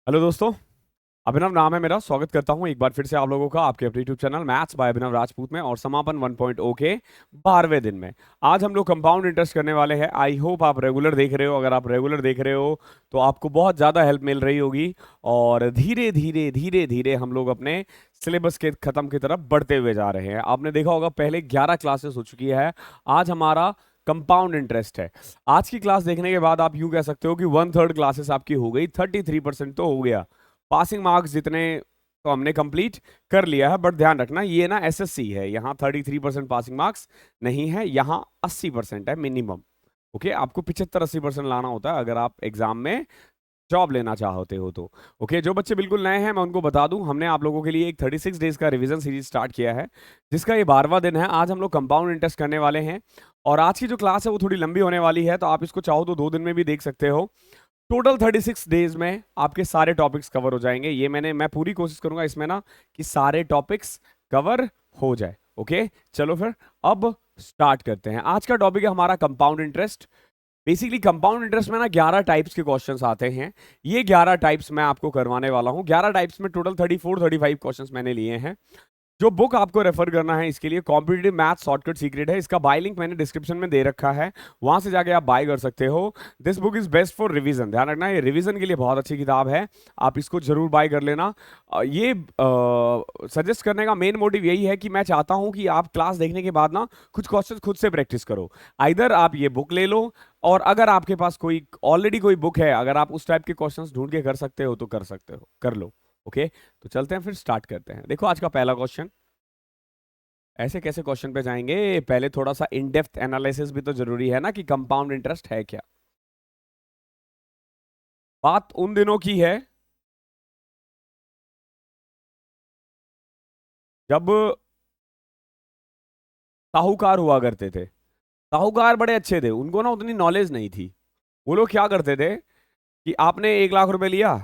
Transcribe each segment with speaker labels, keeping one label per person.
Speaker 1: Hello दोस्तों। अभिनव नाम है मेरा। स्वागत करता हूं एक बार फिर से आप लोगों का आपके अपने यूट्यूब चैनल मैथ्स बाय अभिनव राजपूत में और समापन 1.0 के 12वें दिन में। आज हम लोग कंपाउंड इंटरेस्ट करने वाले हैं। आई होप आप रेगुलर देख रहे हो। अगर आप रेगुलर देख रहे हो तो आपको बहुत ज़्यादा हेल्प मिल रही होगी और धीरे धीरे धीरे धीरे हम लोग अपने सिलेबस के खत्म की तरफ बढ़ते हुए जा रहे हैं। आपने देखा होगा पहले 11 क्लासेस हो चुकी है। आज हमारा कंपाउंड इंटरेस्ट है। आज की क्लास देखने के बाद आप यूं कह सकते हो कि 1/3 क्लासेस आपकी हो गई। 33% तो हो गया। पासिंग मार्क्स जितने तो हमने कंप्लीट कर लिया है। बट ध्यान रखना ये ना एसएससी है, यहाँ 33% पासिंग मार्क्स नहीं है, यहाँ 80% है मिनिमम। ओके, आपको 75-80% लाना होता है अगर आप एग्जाम में जॉब लेना चाहते हो तो। ओके, जो बच्चे बिल्कुल नए हैं मैं उनको बता दूं, हमने आप लोगों के लिए एक 36 डेज का रिवीजन सीरीज स्टार्ट किया है जिसका ये 12वां दिन है। आज हम लोग कंपाउंड इंटरेस्ट करने वाले हैं और आज की जो क्लास है वो थोड़ी लंबी होने वाली है, तो आप इसको चाहो तो 2 दिन में भी देख सकते हो। टोटल 36 डेज में आपके सारे टॉपिक्स कवर हो जाएंगे। ये मैं पूरी कोशिश करूंगा इसमें ना कि सारे टॉपिक्स कवर हो जाए। ओके, चलो फिर अब स्टार्ट करते हैं। आज का टॉपिक है हमारा compound interest. Basically compound interest में ना 11 टाइप्स के क्वेश्चंस आते हैं। ये 11 टाइप्स मैं आपको करवाने वाला हूं। 11 टाइप्स में टोटल 34-35 क्वेश्चंस मैंने लिए हैं। जो बुक आपको रेफर करना है इसके लिए कॉम्पिटिटिव मैथ शॉर्टकट सीक्रेट है। इसका बाय लिंक मैंने डिस्क्रिप्शन में दे रखा है, वहां से जाके आप बाय कर सकते हो। This book is best for revision. ध्यान रखना ये रिवीजन के लिए बहुत अच्छी किताब है, आप इसको जरूर बाय कर लेना। ये सजेस्ट करने का मेन मोटिव यही है कि मैं चाहता हूं कि आप क्लास देखने के बाद ना कुछ क्वेश्चन खुद से प्रैक्टिस करो। आइदर आप ये बुक ले लो और अगर आपके पास कोई ऑलरेडी कोई बुक है, अगर आप उस टाइप के क्वेश्चंस ढूंढ के कर सकते हो तो कर सकते हो, कर लो। ओके, तो चलते हैं फिर स्टार्ट करते हैं। देखो आज का पहला क्वेश्चन। ऐसे कैसे क्वेश्चन पे जाएंगे, पहले थोड़ा सा इन डेप्थ एनालिसिस भी तो जरूरी है ना कि कंपाउंड इंटरेस्ट है क्या। बात उन दिनों की है जब साहूकार हुआ करते थे। साहूकार बड़े अच्छे थे, उनको ना उतनी नॉलेज नहीं थी। वो लोग क्या करते थे कि आपने 1 लाख रुपए लिया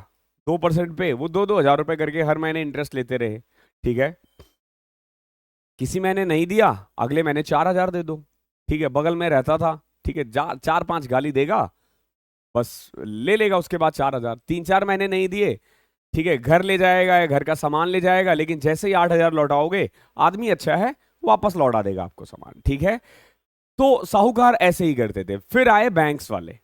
Speaker 1: 2% पे, वो 2-2 हज़ार रुपए करके हर महीने इंटरेस्ट लेते रहे। ठीक है, किसी महीने नहीं दिया, अगले महीने 4 हज़ार दे दो। ठीक है, बगल में रहता था। ठीक है, 4-5 गाली देगा, बस ले लेगा। उसके बाद 4 हज़ार 3-4 महीने नहीं दिए, ठीक है, घर ले जाएगा या घर का सामान ले जाएगा, लेकिन जैसे ही 8 हज़ार लौटाओगे, आदमी अच्छा है, वापस लौटा देगा आपको सामान। ठीक है, तो साहूकार ऐसे ही करते थे। फिर आए बैंक्स वाले।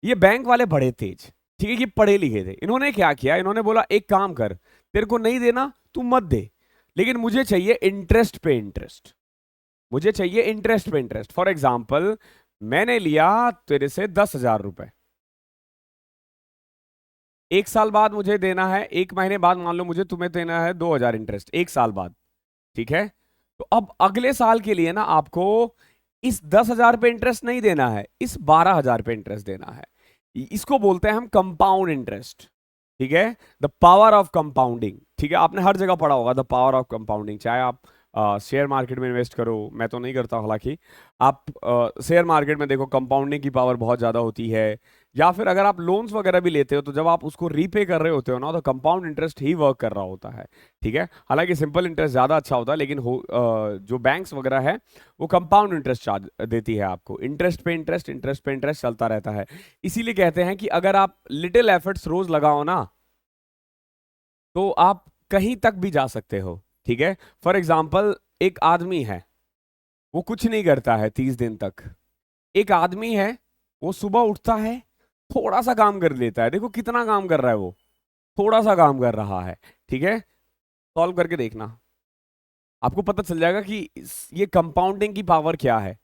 Speaker 1: ये बैंक वाले बड़े तेज, ठीक है, ये पढ़े लिखे थे। इन्होंने क्या किया, इन्होंने बोला एक काम कर, तेरे को नहीं देना तू मत दे, लेकिन मुझे चाहिए इंटरेस्ट पे इंटरेस्ट। मुझे चाहिए इंटरेस्ट पे इंटरेस्ट। फॉर एग्जाम्पल, मैंने लिया तेरे से 10 हज़ार रुपए, 1 साल बाद मुझे देना है, 1 महीने बाद मान लो मुझे तुम्हें देना है 2 हज़ार इंटरेस्ट 1 साल बाद। ठीक है, तो अब अगले साल के लिए ना आपको इस 10 हज़ार पे इंटरेस्ट नहीं देना है, इस 12 हज़ार पे इंटरेस्ट देना है। इसको बोलते हैं हम कंपाउंड इंटरेस्ट। ठीक है, द पावर ऑफ कंपाउंडिंग। ठीक है, आपने हर जगह पढ़ा होगा द पावर ऑफ कंपाउंडिंग। चाहे आप शेयर मार्केट में इन्वेस्ट करो, मैं तो नहीं करता हालांकि, आप शेयर मार्केट में देखो कंपाउंडिंग की पावर बहुत ज्यादा होती है। या फिर अगर आप लोन्स वगैरह भी लेते हो तो जब आप उसको रीपे कर रहे होते हो ना, तो कंपाउंड इंटरेस्ट ही वर्क कर रहा होता है। ठीक है, हालांकि सिंपल इंटरेस्ट ज्यादा अच्छा होता है, लेकिन जो बैंक्स वगैरह है वो कंपाउंड इंटरेस्ट चार्ज देती है आपको। इंटरेस्ट पे इंटरेस्ट, इंटरेस्ट पे इंटरेस्ट चलता रहता है। इसीलिए कहते हैं कि अगर आप लिटिल एफर्ट्स रोज लगाओ ना, तो आप कहीं तक भी जा सकते हो। ठीक है, फॉर एग्जाम्पल, एक आदमी है, वो कुछ नहीं करता है 30 दिन तक। एक आदमी है, वो सुबह उठता है, थोड़ा सा काम कर लेता है। देखो कितना काम कर रहा है वो, थोड़ा सा काम कर रहा है। ठीक है, सॉल्व करके देखना, आपको पता चल जाएगा कि ये कंपाउंडिंग की पावर क्या है।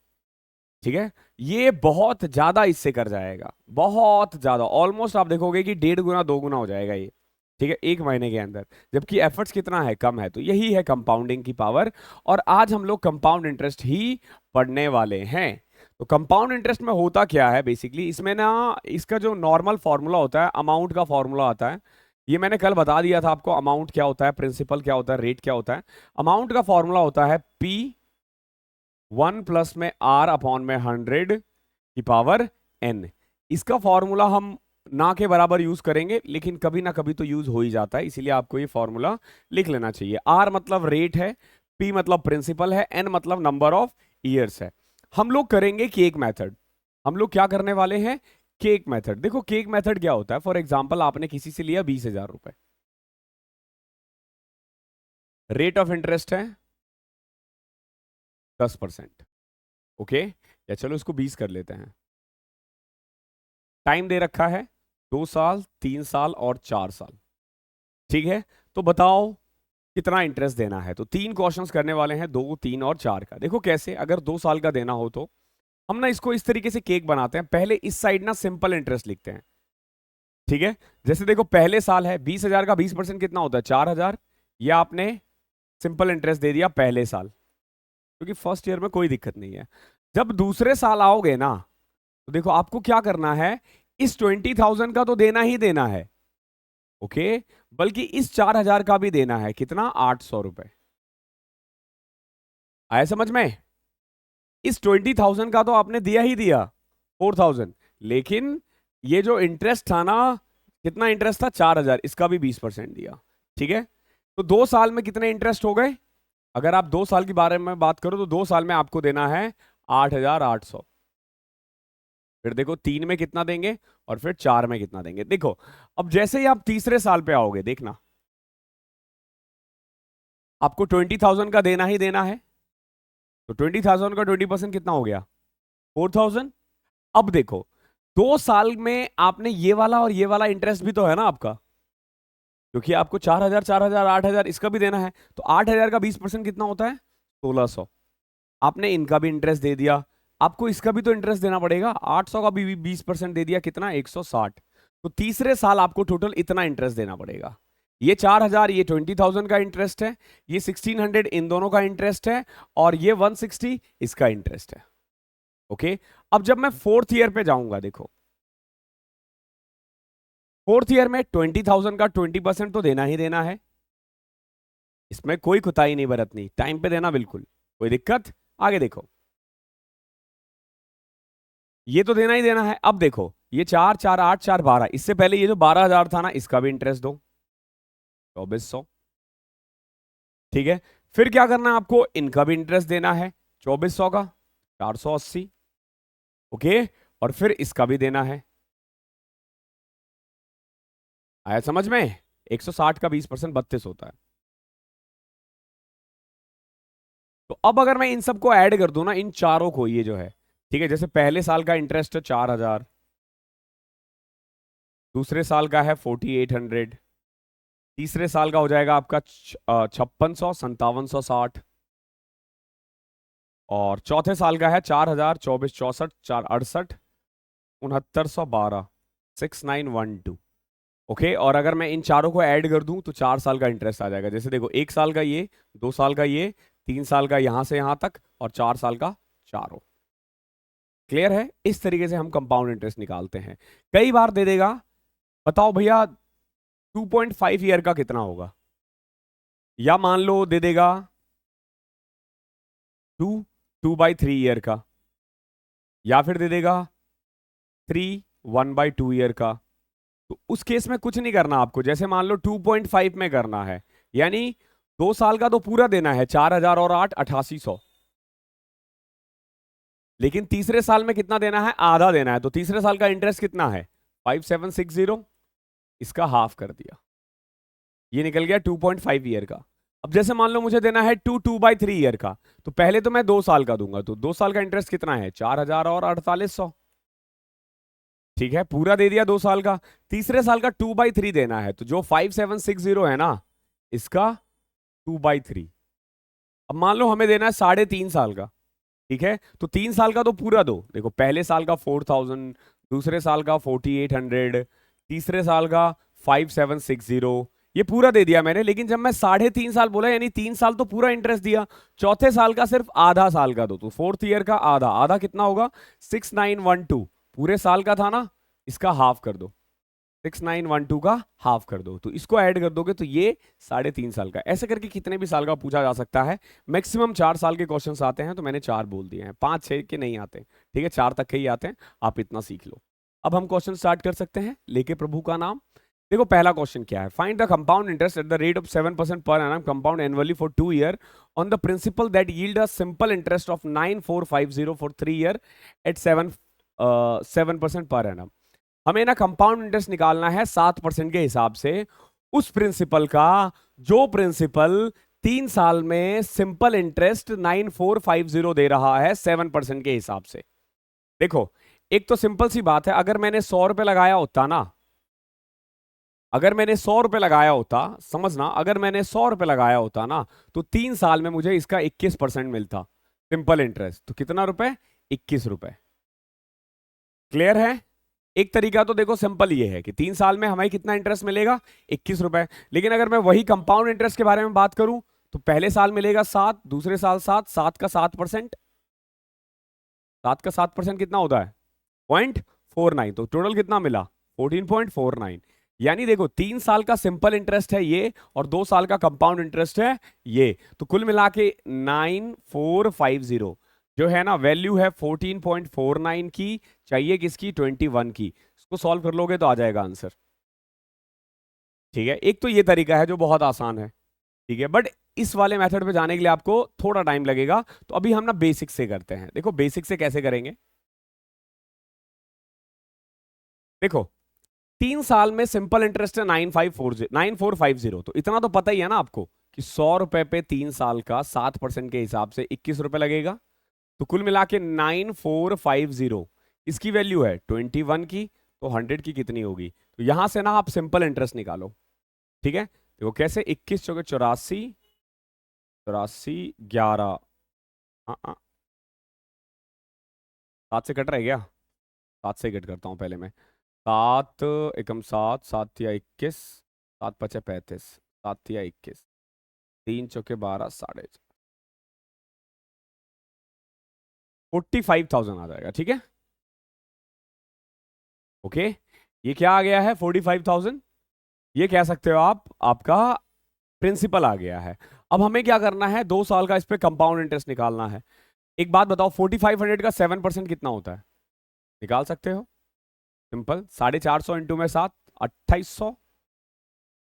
Speaker 1: ठीक है, ये बहुत ज्यादा इससे कर जाएगा, बहुत ज्यादा। ऑलमोस्ट आप देखोगे कि 1.5 गुना 2 गुना हो जाएगा ये। ठीक है, 1 महीने के अंदर, जबकि एफर्ट्स कितना है, कम है। तो यही है कंपाउंडिंग की पावर। और आज हम लोग कंपाउंड इंटरेस्ट ही पढ़ने वाले हैं। तो कंपाउंड इंटरेस्ट में होता क्या है बेसिकली, इसमें ना इसका जो नॉर्मल फॉर्मूला होता है, अमाउंट का फॉर्मूला आता है। ये मैंने कल बता दिया था आपको, अमाउंट क्या होता है, प्रिंसिपल क्या होता है, रेट क्या होता है। अमाउंट का फॉर्मूला होता है P 1 में R अपॉन में 100 की पावर N। इसका फॉर्मूला हम ना के बराबर यूज करेंगे, लेकिन कभी ना कभी तो यूज हो ही जाता है, इसीलिए आपको ये फॉर्मूला लिख लेना चाहिए। R मतलब रेट है, P मतलब प्रिंसिपल है, N मतलब नंबर ऑफ ईयर्स है। हम लोग करेंगे कि एक मेथड, हम लोग क्या करने वाले हैं, केक मेथड, देखो केक मेथड क्या होता है। फॉर एग्जांपल आपने किसी से लिया 20,000 रुपए, रेट ऑफ इंटरेस्ट है 10%। ओके, या चलो इसको 20 कर लेते हैं। टाइम दे रखा है 2 साल, 3 साल और 4 साल। ठीक है, तो बताओ कितना इंटरेस्ट देना है। तो 3 क्वेश्चंस करने वाले हैं, 2, 3 और 4 का। देखो कैसे, अगर 2 साल का देना हो तो हम ना इसको इस तरीके से केक बनाते हैं। पहले इस साइड ना सिंपल इंटरेस्ट लिखते हैं। ठीक है, जैसे देखो पहले साल है 20,000 का 20% कितना होता है 4,000। यह आपने सिंपल इंटरेस्ट दे दिया पहले साल, क्योंकि फर्स्ट ईयर में कोई दिक्कत नहीं है। जब दूसरे साल आओगे ना, तो देखो आपको क्या करना है, इस 20,000 का तो देना ही देना है। ओके, बल्कि इस 4,000 का भी देना है। कितना, 800 रुपए। आया समझ में? इस 20,000 का तो आपने दिया ही दिया 4,000, लेकिन ये जो इंटरेस्ट था ना, कितना इंटरेस्ट था 4,000, इसका भी 20% दिया। ठीक है, तो 2 साल में कितने इंटरेस्ट हो गए? अगर आप 2 साल के बारे में बात करो तो 2 साल में आपको देना है 8,800। फिर देखो 3 में कितना देंगे और फिर 4 में कितना देंगे। देखो अब जैसे ही आप तीसरे साल पे आओगे, देखना आपको 20,000 का देना ही देना है। तो 20,000 का 20% कितना हो गया, 4,000। अब देखो 2 साल में आपने ये वाला और ये वाला इंटरेस्ट भी तो है ना आपका, क्योंकि आपको 4,000, 4,000, 8,000 इसका भी देना है। तो 8,000 का 20% कितना होता है, 1,600। आपने इनका भी इंटरेस्ट दे दिया, आपको इसका भी तो इंटरेस्ट देना पड़ेगा। 800 का भी 20% दे दिया, कितना, 160। तो तीसरे साल आपको टोटल इतना इंटरेस्ट देना पड़ेगा। ये 4,000, ये 20,000 का इंटरेस्ट है, ये 1,600 इन दोनों का इंटरेस्ट है, और ये 160 इसका इंटरेस्ट है। ओके, अब जब मैं 4th ईयर पे जाऊंगा, देखो 4th ईयर में 20,000 का 20% तो देना ही देना है। इसमें कोई कुताही नहीं बरतनी, टाइम पे देना बिल्कुल, कोई दिक्कत। आगे देखो, ये तो देना ही देना है। अब देखो ये 4, 4, 8, 4, 12, इससे पहले ये जो 12,000 था ना, इसका भी इंटरेस्ट दो 2,400। ठीक है, फिर क्या करना है आपको, इनका भी इंटरेस्ट देना है 2,400 का 480। ओके, और फिर इसका भी देना है। आया समझ में? 160 का 20% 32 होता है। तो अब अगर मैं इन सबको ऐड कर दूं ना, इन चारों को, ये जो है, ठीक है, जैसे पहले साल का इंटरेस्ट है 4,000, दूसरे साल का है 4,800, तीसरे साल का हो जाएगा आपका 5,600, 5,760, और चौथे साल का है 4,000, 24, 64, 468, 6,912, 6,912। ओके, और अगर मैं इन चारों को ऐड कर दूं तो 4 साल का इंटरेस्ट आ जाएगा। जैसे देखो 1 साल का ये, 2 साल का ये, 3 साल का यहां से यहां तक, और 4 साल का चारों। क्लियर है? इस तरीके से हम कंपाउंड इंटरेस्ट निकालते हैं। कई बार दे देगा, बताओ भैया 2.5 ईयर का कितना होगा, या मान लो दे देगा 2/3 ईयर का, या फिर दे देगा 1/2 ईयर का। तो उस केस में कुछ नहीं करना आपको। जैसे मान लो 2.5 में करना है, यानी 2 साल का तो पूरा देना है 4,000 और 8, 8,800। लेकिन तीसरे साल में कितना देना है, आधा देना है। तो तीसरे साल का इंटरेस्ट कितना है, 5,760, इसका हाफ कर दिया, ये निकल गया 2.5 ईयर का। अब जैसे मान लो मुझे देना है 2/3 ईयर का, तो पहले तो मैं 2 साल का दूंगा। तो 2 साल का इंटरेस्ट कितना है, 4,000 और 4,800। ठीक है, पूरा दे दिया 2 साल का। तीसरे साल का 2/3 देना है, तो जो 5,760 है ना, इसका 2/3। अब मान लो हमें देना है 3.5 साल का। ठीक है, तो 3 साल का तो पूरा दो। देखो पहले साल का 4,000, दूसरे साल का 4,800, तीसरे साल का 5,760, ये पूरा दे दिया मैंने। लेकिन जब मैं 3.5 साल बोला, यानी 3 साल तो पूरा इंटरेस्ट दिया, चौथे साल का सिर्फ आधा साल का दो। तो 4th ईयर का आधा, आधा कितना होगा, 6,912। पूरे साल का था ना, इसका हाफ कर दो, 6,912 का हाफ कर दो। तो इसको ऐड कर दोगे तो ये 3.5 साल का। ऐसे करके कितने भी साल का पूछा जा सकता है। मैक्सिमम 4 साल के क्वेश्चंस आते हैं, तो मैंने 4 बोल दिए हैं, 5-6 के नहीं आते। ठीक है, 4 तक के ही आते हैं, आप इतना सीख लो। अब हम क्वेश्चन स्टार्ट कर सकते हैं, लेके प्रभु का नाम। देखो पहला क्वेश्चन क्या है, find the compound interest at the rate of 7% per annum compound annually for 2 year on the principal that yield a simple interest of 9,450 for 3 year at 7% per annum. हमें ना कंपाउंड इंटरेस्ट निकालना है 7% के हिसाब से, उस प्रिंसिपल का जो प्रिंसिपल 3 साल में सिंपल इंटरेस्ट 9450 दे रहा है 7% के हिसाब से। देखो, एक तो सिंपल सी बात है, अगर मैंने 100 रुपए लगाया होता ना, अगर मैंने 100 रुपए लगाया होता, समझना, अगर मैंने 100 रुपए लगाया होता ना, तो 3 साल में मुझे इसका 21% मिलता सिंपल इंटरेस्ट। तो कितना रुपए? 21 रुपए। क्लियर है? एक तरीका तो देखो सिंपल ये है कि 3 साल में हमें कितना इंटरेस्ट मिलेगा? 21 रुपए। लेकिन अगर मैं वही कंपाउंड इंटरेस्ट के बारे में बात करूं, तो पहले साल मिलेगा 7, दूसरे साल 7, 7 का 7%, 7 का 7% कितना होता है? 0.49। तो टोटल कितना मिला? 14.49। यानी देखो, 3 साल का सिंपल इंटरेस्ट है ये, और 2 साल का कंपाउंड इंटरेस्ट है ये, तो कुल मिला के 9450 जो है ना, वैल्यू है 14.49 की, चाहिए किसकी? 21 की। इसको सॉल्व कर लोगे तो आ जाएगा आंसर। ठीक है, एक तो ये तरीका है जो बहुत आसान है, ठीक है, बट इस वाले मेथड पे जाने के लिए आपको थोड़ा टाइम लगेगा। तो अभी हम ना बेसिक से करते हैं। देखो बेसिक से कैसे करेंगे। देखो, 3 साल में सिंपल इंटरेस्ट है 9450, तो इतना तो पता ही है ना आपको कि 100 रुपए पे 3 साल का 7% के हिसाब से 21 रुपए लगेगा। तो कुल मिला के 9450, इसकी वैल्यू है 21 की, तो 100 की कितनी होगी? तो यहां से ना आप सिंपल इंटरेस्ट निकालो। ठीक है, देखो कैसे, 21 चौके 84, 84 11, 7 से कट रहा है क्या? 7 से कट करता हूं पहले मैं। 7 एकम 7, 7 या 21, 7 पचे 35, 7 या 21, 3 चौके 12, 4.5, 45,000 आ जाएगा। ठीक है, ओके, ये क्या आ गया है? 45,000। ये कह सकते हो आप, आपका प्रिंसिपल आ गया है। अब हमें क्या करना है? 2 साल का इस पे कंपाउंड इंटरेस्ट निकालना है। एक बात बताओ, 4500 का 7% कितना होता है? निकाल सकते हो? सिंपल, 450 इंटू में 7, 2800,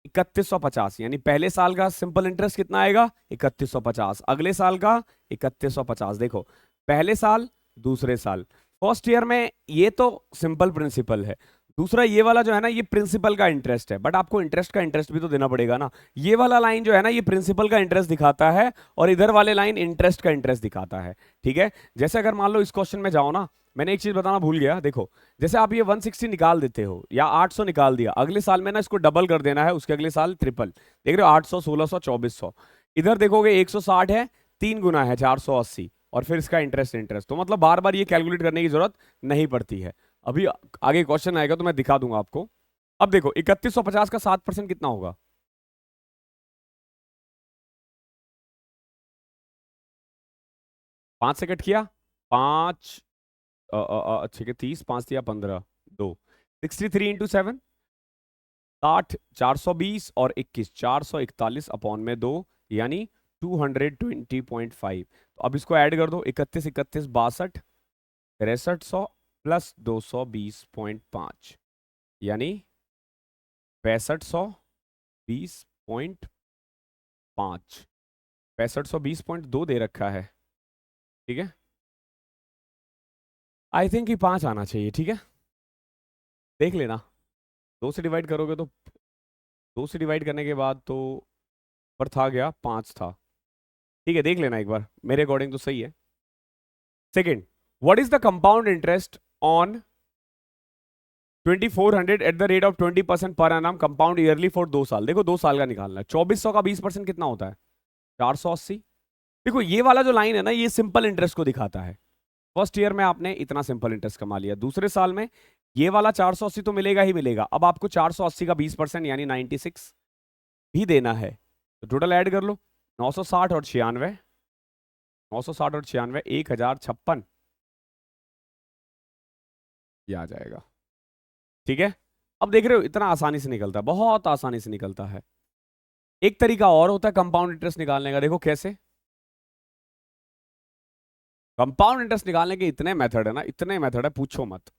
Speaker 1: 3150। यानी पहले साल का सिंपल इंटरेस्ट कितना आएगा? 3150। अगले साल का 3150। देखो, पहले साल, दूसरे साल, फर्स्ट ईयर में ये तो सिंपल प्रिंसिपल है। दूसरा ये वाला जो है ना, ये प्रिंसिपल का इंटरेस्ट है, बट आपको इंटरेस्ट का इंटरेस्ट भी तो देना पड़ेगा ना। ये वाला लाइन जो है ना, ये प्रिंसिपल का इंटरेस्ट दिखाता है, और इधर वाले लाइन इंटरेस्ट का इंटरेस्ट दिखाता है। ठीक है, जैसे अगर मान लो इस क्वेश्चन में जाओ ना, मैंने एक चीज बताना भूल गया। देखो, जैसे आप ये 160 निकाल देते हो या 800 निकाल दिया, अगले साल में ना इसको डबल कर देना है, उसके अगले साल ट्रिपल। देख रहे हो, 800, 1600, 2400। इधर देखोगे 160 है, 3 गुना है 480, और फिर इसका इंटरेस्ट इंटरेस्ट। तो मतलब बार बार ये कैलकुलेट करने की जरूरत नहीं पड़ती है। अभी आगे क्वेश्चन आएगा तो मैं दिखा दूंगा आपको। अब देखो, 3150 का 7% कितना होगा? 5 से कट किया, 5, ठीक है, 30, 5 दिया 15, 2, 63 इंटू 7, 60, 420 और 21, 441 अपॉन में 2, यानी 220.5। तो अब इसको ऐड कर दो, 31, 31, 62, 6300 प्लस 220.5, यानी 6520.5। 6520.2 दे रखा है। ठीक है, आई थिंक कि 5 आना चाहिए। ठीक है, देख लेना, 2 से डिवाइड करोगे तो 2 से डिवाइड करने के बाद तो पर था गया 5 था। ठीक है, देख लेना एक बार, मेरे अकॉर्डिंग तो सही है। Second, what is the compound interest on 2400 eight the rate of 20% per annum compound yearly for 2 साल? देखो 2 साल का निकालना है। 2400 का 20% कितना होता है? 480। देखो ये वाला जो लाइन है ना, ये सिंपल इंटरेस्ट को दिखाता है। फर्स्ट ईयर में आपने इतना सिंपल इंटरेस्ट कमा लिया, दूसरे साल में ये वाला 480 तो मिलेगा ही मिलेगा। अब आपको 480 का 20% यानी 96 भी देना है। तो टोटल ऐड कर लो, 960 और 96, 960 और 96, 1056, ये आ जाएगा। ठीक है, अब देख रहे हो इतना आसानी से निकलता है, बहुत आसानी से निकलता है। एक तरीका और होता है कंपाउंड इंटरेस्ट निकालने का। देखो कैसे, कंपाउंड इंटरेस्ट निकालने के इतने मेथड है ना, इतने मेथड है, पूछो मत।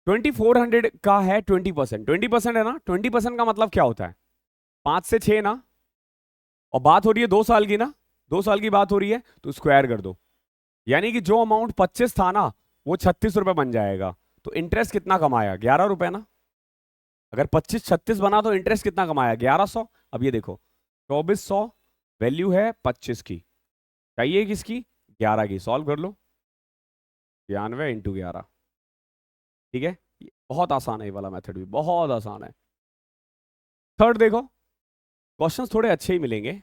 Speaker 1: 2400 का है 20%, 20% है ना, 20% का मतलब क्या होता है? 5 से 6 ना, और बात हो रही है 2 साल की ना, 2 साल की बात हो रही है, तो स्क्वायर कर दो। यानी कि जो अमाउंट 25 था ना, वो 36 रुपए बन जाएगा। तो इंटरेस्ट कितना कमाया? 11 रुपए ना। अगर 25-36 बना तो इंटरेस्ट कितना कमाया? 1100। अब ये देखो 2400 वैल्यू है 25 की, चाहिए किसकी? 11 की। सॉल्व कर लो, 92 इंटू 11। ठीक है, ये बहुत आसान है, ये वाला मेथड भी बहुत आसान है। थर्ड देखो, क्वेश्चंस थोड़े अच्छे ही मिलेंगे।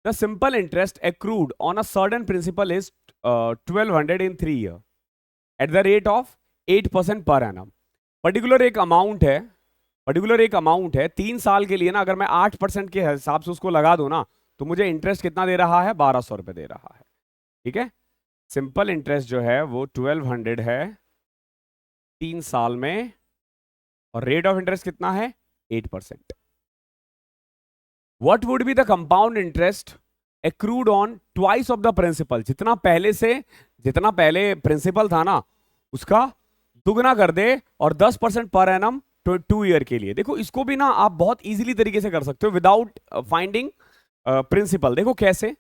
Speaker 1: The simple interest accrued on a certain principal is 1200 in 3 year at the rate of 8% per annum. Particular एक अमाउंट है 3 साल के लिए ना, अगर मैं 8% के हिसाब से उसको लगा दूं ना, तो मुझे इंटरेस्ट कितना दे रहा है? 1200 रुपए दे रहा है। ठीक है, सिंपल इंटरेस्ट जो है वो 1200 है 3 साल में, और रेट ऑफ इंटरेस्ट कितना है? 8%। What would be the compound interest accrued on twice of the principal? जितना पहले प्रिंसिपल था ना, उसका दुगना कर दे, और 10% पर एनम 2 ईयर के लिए। देखो इसको भी ना आप बहुत इजीली तरीके से कर सकते हो विदाउट फाइंडिंग प्रिंसिपल। देखो कैसे,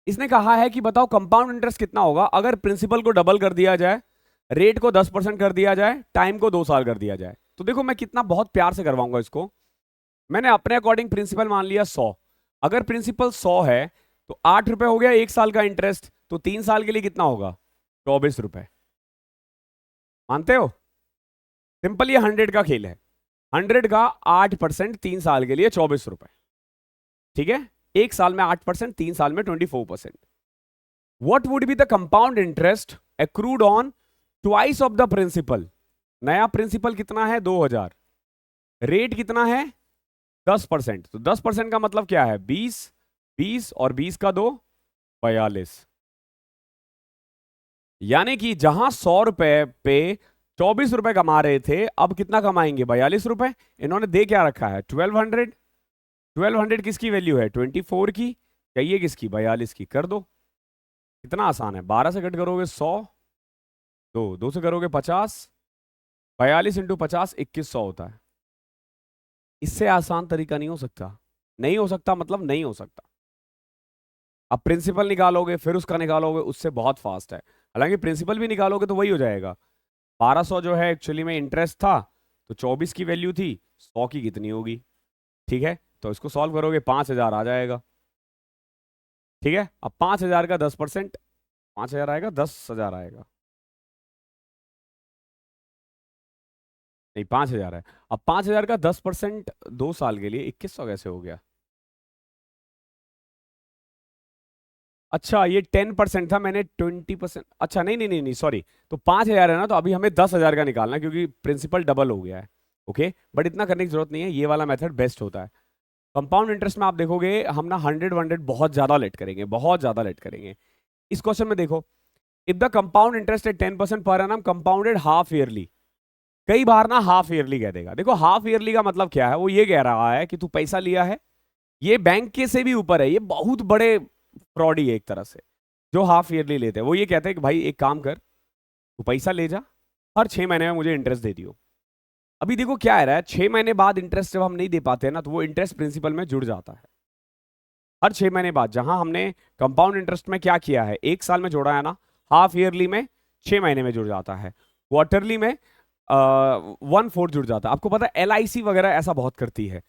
Speaker 1: इसने कहा है कि बताओ कंपाउंड इंटरेस्ट कितना होगा अगर प्रिंसिपल को डबल कर दिया जाए, रेट को 10% कर दिया जाए, टाइम को 2 साल कर दिया जाए। तो देखो मैं कितना बहुत प्यार से करवाऊंगा इसको। मैंने अपने अकॉर्डिंग प्रिंसिपल मान लिया 100। अगर प्रिंसिपल 100 है तो 8 रुपए हो गया 1 साल का इंटरेस्ट, तो 3 साल के लिए कितना होगा? 24 रुपए। मानते हो? सिंपल, ये 100 का खेल है। 100 का 8% 3 साल के लिए 24 रुपए। ठीक है, 1 साल में 8%, 3 साल में 24%। What would be the compound interest accrued on twice of the principal? नया प्रिंसिपल कितना है? 2000। रेट कितना है? 10%। तो 10% का मतलब क्या है? 20, 20 और 20 का 2, 42। यानी कि जहां 100 रुपए पे 24 रुपए कमा रहे थे, अब कितना कमाएंगे? 42 रुपए। इन्होंने दे क्या रखा है? 1200। 1200 किसकी वैल्यू है? 24 की। चाहिए किसकी? 42 की। कर दो, कितना आसान है। 12 से कट करोगे 100, 2 से करोगे 50, 42 इंटू 50 2100 होता है। इससे आसान तरीका नहीं हो सकता। नहीं हो सकता मतलब नहीं हो सकता। अब प्रिंसिपल निकालोगे फिर उसका निकालोगे, उससे बहुत फास्ट है। हालांकि प्रिंसिपल भी निकालोगे तो वही हो जाएगा। 1200 जो है एक्चुअली में इंटरेस्ट था, तो 24 की वैल्यू थी, 100 की कितनी होगी? ठीक है, तो इसको सॉल्व करोगे 5000 आ जाएगा। ठीक है, अब 5000 का 10%, 5000 आएगा, 10,000 आएगा। नहीं, 5000 है। अब 5000 का 10% 2 साल के लिए 2100 कैसे हो गया? अच्छा, ये 10% था, मैंने 20%। अच्छा नहीं नहीं नहीं नहीं, सॉरी। तो 5000 है ना, तो अभी हमें 10,000 का निकालना है क्योंकि प्रिंसिपल डबल हो गया है। ओके, बट इतना करने की जरूरत नहीं है, ये वाला मेथड बेस्ट होता है। कंपाउंड इंटरेस्ट में आप देखोगे हम ना 100 बहुत ज्यादा लेट करेंगे, बहुत ज्यादा लेट करेंगे। इस क्वेश्चन में देखो, if the compound interest eight 10% per annum compounded half yearly. कई बार ना हाफ ईयरली कह देगा। देखो हाफ ईयरली का मतलब क्या है? वो ये कह रहा है कि तू पैसा लिया है, ये बैंक के से भी ऊपर है, ये बहुत बड़े फ्रॉडी है एक तरह से जो हाफ ईयरली लेते हैं। वो ये कहते हैं कि भाई एक काम कर, तू पैसा ले जा, हर 6 महीने में मुझे इंटरेस्ट दे दियो। अभी देखो क्या है रहा है, 6 महीने बाद इंटरेस्ट जब हम नहीं दे पाते हैं ना, तो वो इंटरेस्ट प्रिंसिपल में जुड़ जाता है। हर 6 महीने बाद, जहां हमने कंपाउंड इंटरेस्ट में क्या किया है, 1 साल में जोड़ा है ना, हाफ ईयरली में 6 महीने में जुड़ जाता है, क्वार्टरली में 1/4 जुड़ जाता है। आपको पता है LIC वगैरह ऐसा बहुत करती है।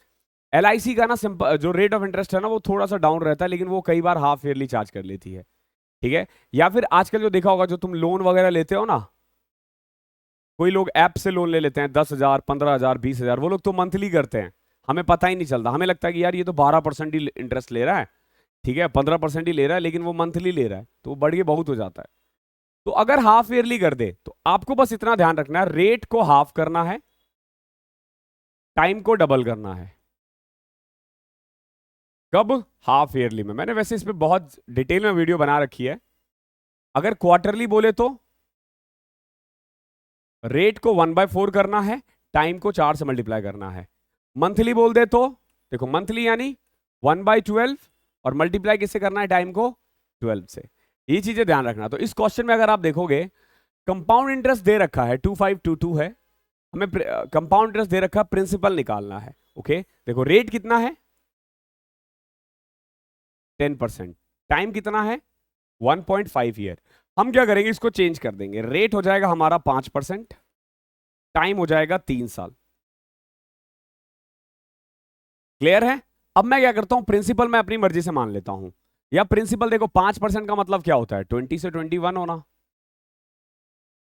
Speaker 1: LIC का ना सिंपल जो रेट ऑफ इंटरेस्ट है ना, वो थोड़ा सा डाउन रहता है, लेकिन वो कई बार हाफ ईयरली चार्ज कर लेती है। ठीक है, या फिर आजकल जो देखा होगा, जो तुम लोन वगैरह लेते हो ना, कोई लोग ऐप से लोन ले लेते हैं 10,000, 15,000, 20,000, वो लोग तो मंथली करते हैं, हमें पता ही नहीं चलता। हमें लगता है कि यार ये तो 12% ही इंटरेस्ट ले रहा है, ठीक है 15% ही ले रहा है, लेकिन वो मंथली ले रहा है, तो वो बढ़ के बहुत हो जाता है। तो अगर हाफ ईयरली कर दे तो आपको बस इतना ध्यान रखना है, रेट को हाफ करना है, टाइम को डबल करना है। कब? हाफ ईयरली में। मैंने वैसे इस पे बहुत डिटेल में वीडियो बना रखी है। अगर क्वार्टरली बोले तो रेट को 1/4 करना है, टाइम को 4 से मल्टीप्लाई करना है। मंथली बोल दे तो देखो, मंथली यानी 1/12, और मल्टीप्लाई किससे करना है? टाइम को 12 से। ये चीजें ध्यान रखना। तो इस क्वेश्चन में अगर आप देखोगे, कंपाउंड इंटरेस्ट दे रखा है 2522 है, हमें कंपाउंड इंटरेस्ट दे रखा है, प्रिंसिपल निकालना है। ओके, देखो रेट कितना है? 10%। टाइम कितना है? 1.5 ईयर। हम क्या करेंगे, इसको चेंज कर देंगे, रेट हो जाएगा हमारा 5%, टाइम हो जाएगा 3 साल। क्लियर है? अब मैं क्या करता हूं, प्रिंसिपल मैं अपनी मर्जी से मान लेता हूं, या प्रिंसिपल देखो 5% का मतलब क्या होता है, 20 से 21 होना,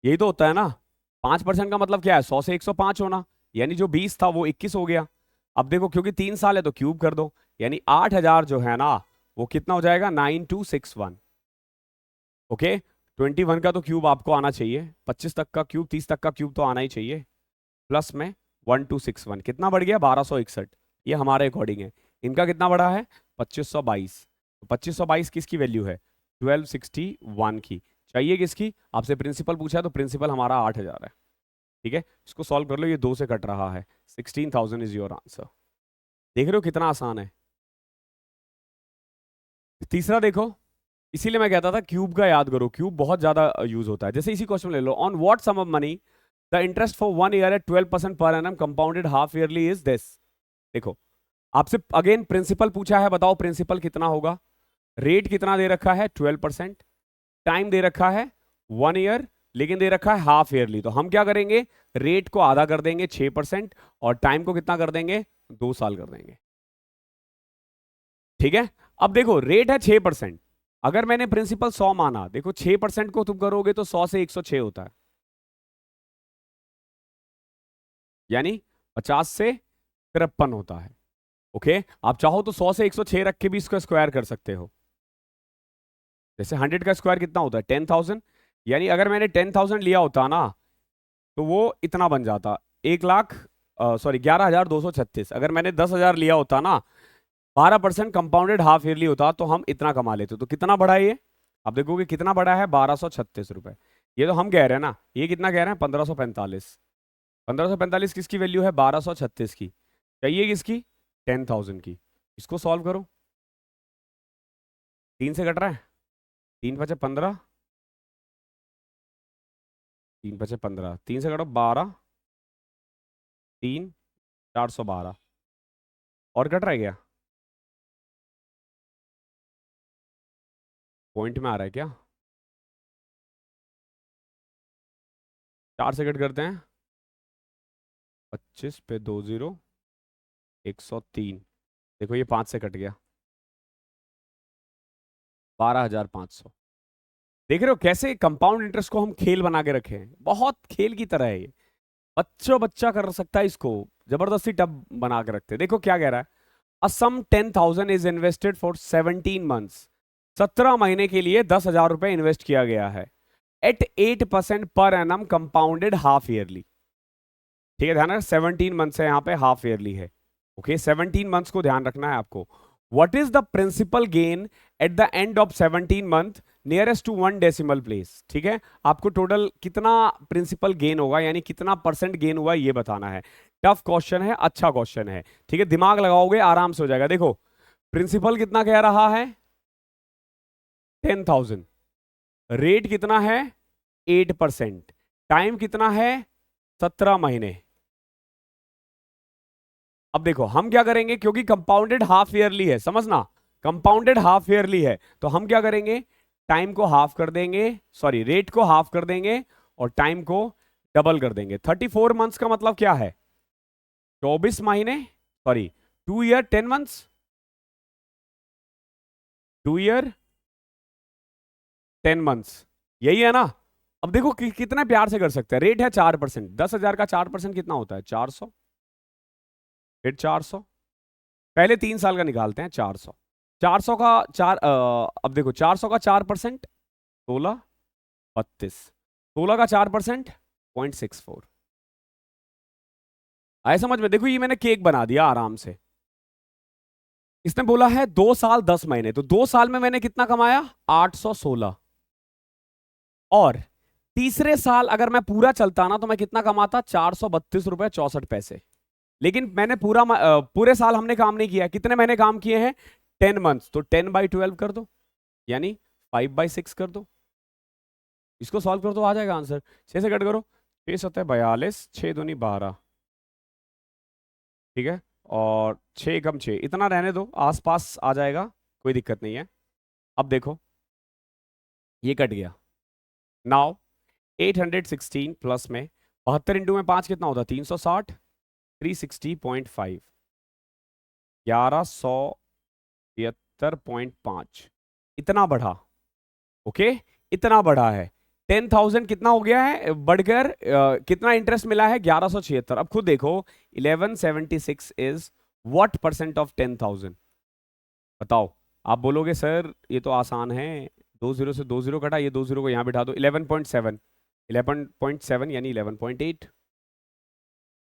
Speaker 1: यही तो होता है ना। 5% का मतलब क्या है, 100 से 105 होना, यानी जो 20 था वो 21 हो गया। अब देखो क्योंकि 3 साल है तो क्यूब कर दो, यानी 8000 जो है ना वो कितना हो जाएगा, 9261। ओके, 21 का तो क्यूब आपको आना चाहिए, 25 तक का क्यूब, 30 तक का क्यूब तो आना ही चाहिए, प्लस में 1261 कितना बढ़ गया, 1261। ये हमारे अकॉर्डिंग है। इनका कितना बढ़ा है, 2522। तो 2522 किसकी वैल्यू है, 1261 की। चाहिए किसकी, आपसे प्रिंसिपल पूछा है तो प्रिंसिपल हमारा 8000 है। ठीक है, इसको सॉल्व कर लो, ये 2 से कट रहा है, 16,000 इज योर आंसर। देख रहे हो कितना आसान है। तीसरा देखो, इसीलिए मैं कहता था क्यूब का याद करो, क्यूब बहुत ज्यादा यूज होता है। जैसे इसी क्वेश्चन ले लो, on what sum of money the interest for 1 year at 12% per annum compounded half yearly is this. देखो आपसे अगेन प्रिंसिपल पूछा है, बताओ प्रिंसिपल कितना होगा। रेट कितना दे रखा है, 12%। टाइम दे रखा है 1 ईयर, लेकिन दे रखा है हाफ ईयरली। तो हम क्या करेंगे, रेट को आधा कर देंगे 6%, और टाइम को कितना कर देंगे, 2 साल कर देंगे। ठीक है, अब देखो रेट है 6%, अगर मैंने प्रिंसिपल 100 माना, देखो 6% को तुम करोगे तो 100 से 106 होता है, यानी 50 से 53 होता है। ओके, आप चाहो तो 100 से 106 रख के भी इसको स्क्वायर कर सकते हो। जैसे 100 का स्क्वायर कितना होता है, 10,000, यानी अगर मैंने 10,000 लिया होता ना तो वो इतना बन जाता, 1 लाख, सॉरी 11,236। अगर मैंने 10,000 लिया होता ना, 12% कंपाउंडेड हाफ ईयरली होता तो हम इतना कमा लेते। तो कितना बढ़ा ये, अब देखोगे कितना बढ़ा है, 1236 रुपए। ये तो हम कह रहे हैं ना, ये कितना कह रहे हैं, 1545। 1545 किसकी वैल्यू है, 1236 की। चाहिए किसकी, 10,000 की। इसको सॉल्व करो, 3 से कट रहा है, 3 × 5 = 15, 3 × 5 = 15, 3 से कटो 12, 3, 412। और कट रहा है क्या, पॉइंट में आ रहा है क्या, 4 से कट करते हैं, 25 पे 2 0, 103। देखो ये 5 से कट गया, 12,500। देख रहे हो कैसे कंपाउंड इंटरेस्ट को हम खेल बना के रखे हैं, बहुत खेल की तरह है ये, बच्चा कर सकता है इसको, जबरदस्ती टब बना के रखते हैं। देखो क्या कह रहा है, a some 10,000 is invested for 17 months. 17 महीने के लिए 10,000 रुपए इन्वेस्ट किया गया है, eight 8% per annum compounded half yearly. ठीक है, ध्यान रखना 17 मंथ से यहाँ पे हाफ ईयरली है। ओके, 17 मंथ्स को ध्यान रखना है आपको। What is the principal gain at the end of 17 month nearest to 1 decimal place. ठीक है, आपको टोटल कितना प्रिंसिपल गेन होगा, यानी कितना परसेंट गेन हुआ ये बताना है। टफ क्वेश्चन है, अच्छा क्वेश्चन है। ठीक है, दिमाग लगाओगे आराम से हो जाएगा। देखो प्रिंसिपल कितना कह रहा है, 10,000, रेट कितना है 8%, टाइम कितना है 17 महीने। अब देखो हम क्या करेंगे, क्योंकि कंपाउंडेड हाफ ईयरली है, समझना, कंपाउंडेड हाफ ईयरली है, तो हम क्या करेंगे, टाइम को हाफ कर देंगे, सॉरी रेट को हाफ कर देंगे, और टाइम को डबल कर देंगे। 34 मंथ्स का मतलब क्या है, 24 महीने, sorry 2 year 10 months, 2 year 10 months, यही है ना। अब देखो कितना प्यार से कर सकते हैं, रेट है 4%, 10,000 का 4% कितना होता है, 400, फिर 400, पहले 3 साल का निकालते हैं, 400, 400 का अब देखो 400 का 4%, 16, 32, 16 का 4%, 0.64। आए समझ में, देखो ये मैंने केक बना दिया आराम से। इसने बोला है 2 साल 10 महीने, तो 2 साल में मैंने कितना कमाया, 816। और तीसरे साल अगर मैं पूरा चलता ना तो मैं कितना कमाता, 432 रुपए 64 पैसे। लेकिन मैंने पूरे साल हमने काम नहीं किया, कितने महीने काम किए हैं, 10 मंथ्स, तो 10/12 कर दो, यानी 5/6 कर दो। इसको सॉल्व कर दो, आ जाएगा आंसर। 6 से कट करो, 6 7 42, 6 दूनी 12। ठीक है, और 6 कम 6, इतना रहने दो, आसपास आ जाएगा, कोई दिक्कत नहीं है। अब देखो ये कट गया, नाउ 816 प्लस में 72 इंटू में 5 कितना होता है? 360, 360.5, 1173.5, इतना बढ़ा। ओके, इतना बढ़ा है। 10,000 कितना हो गया है बढ़कर? कितना इंटरेस्ट मिला है? 1176। अब खुद देखो, 1176 इज व्हाट परसेंट ऑफ 10,000? बताओ। आप बोलोगे सर ये तो आसान है, 2 0 से 2 0 कटा, ये 2 0 को यहां बिठा दो, 11.7, 11.7 यानी 11.8।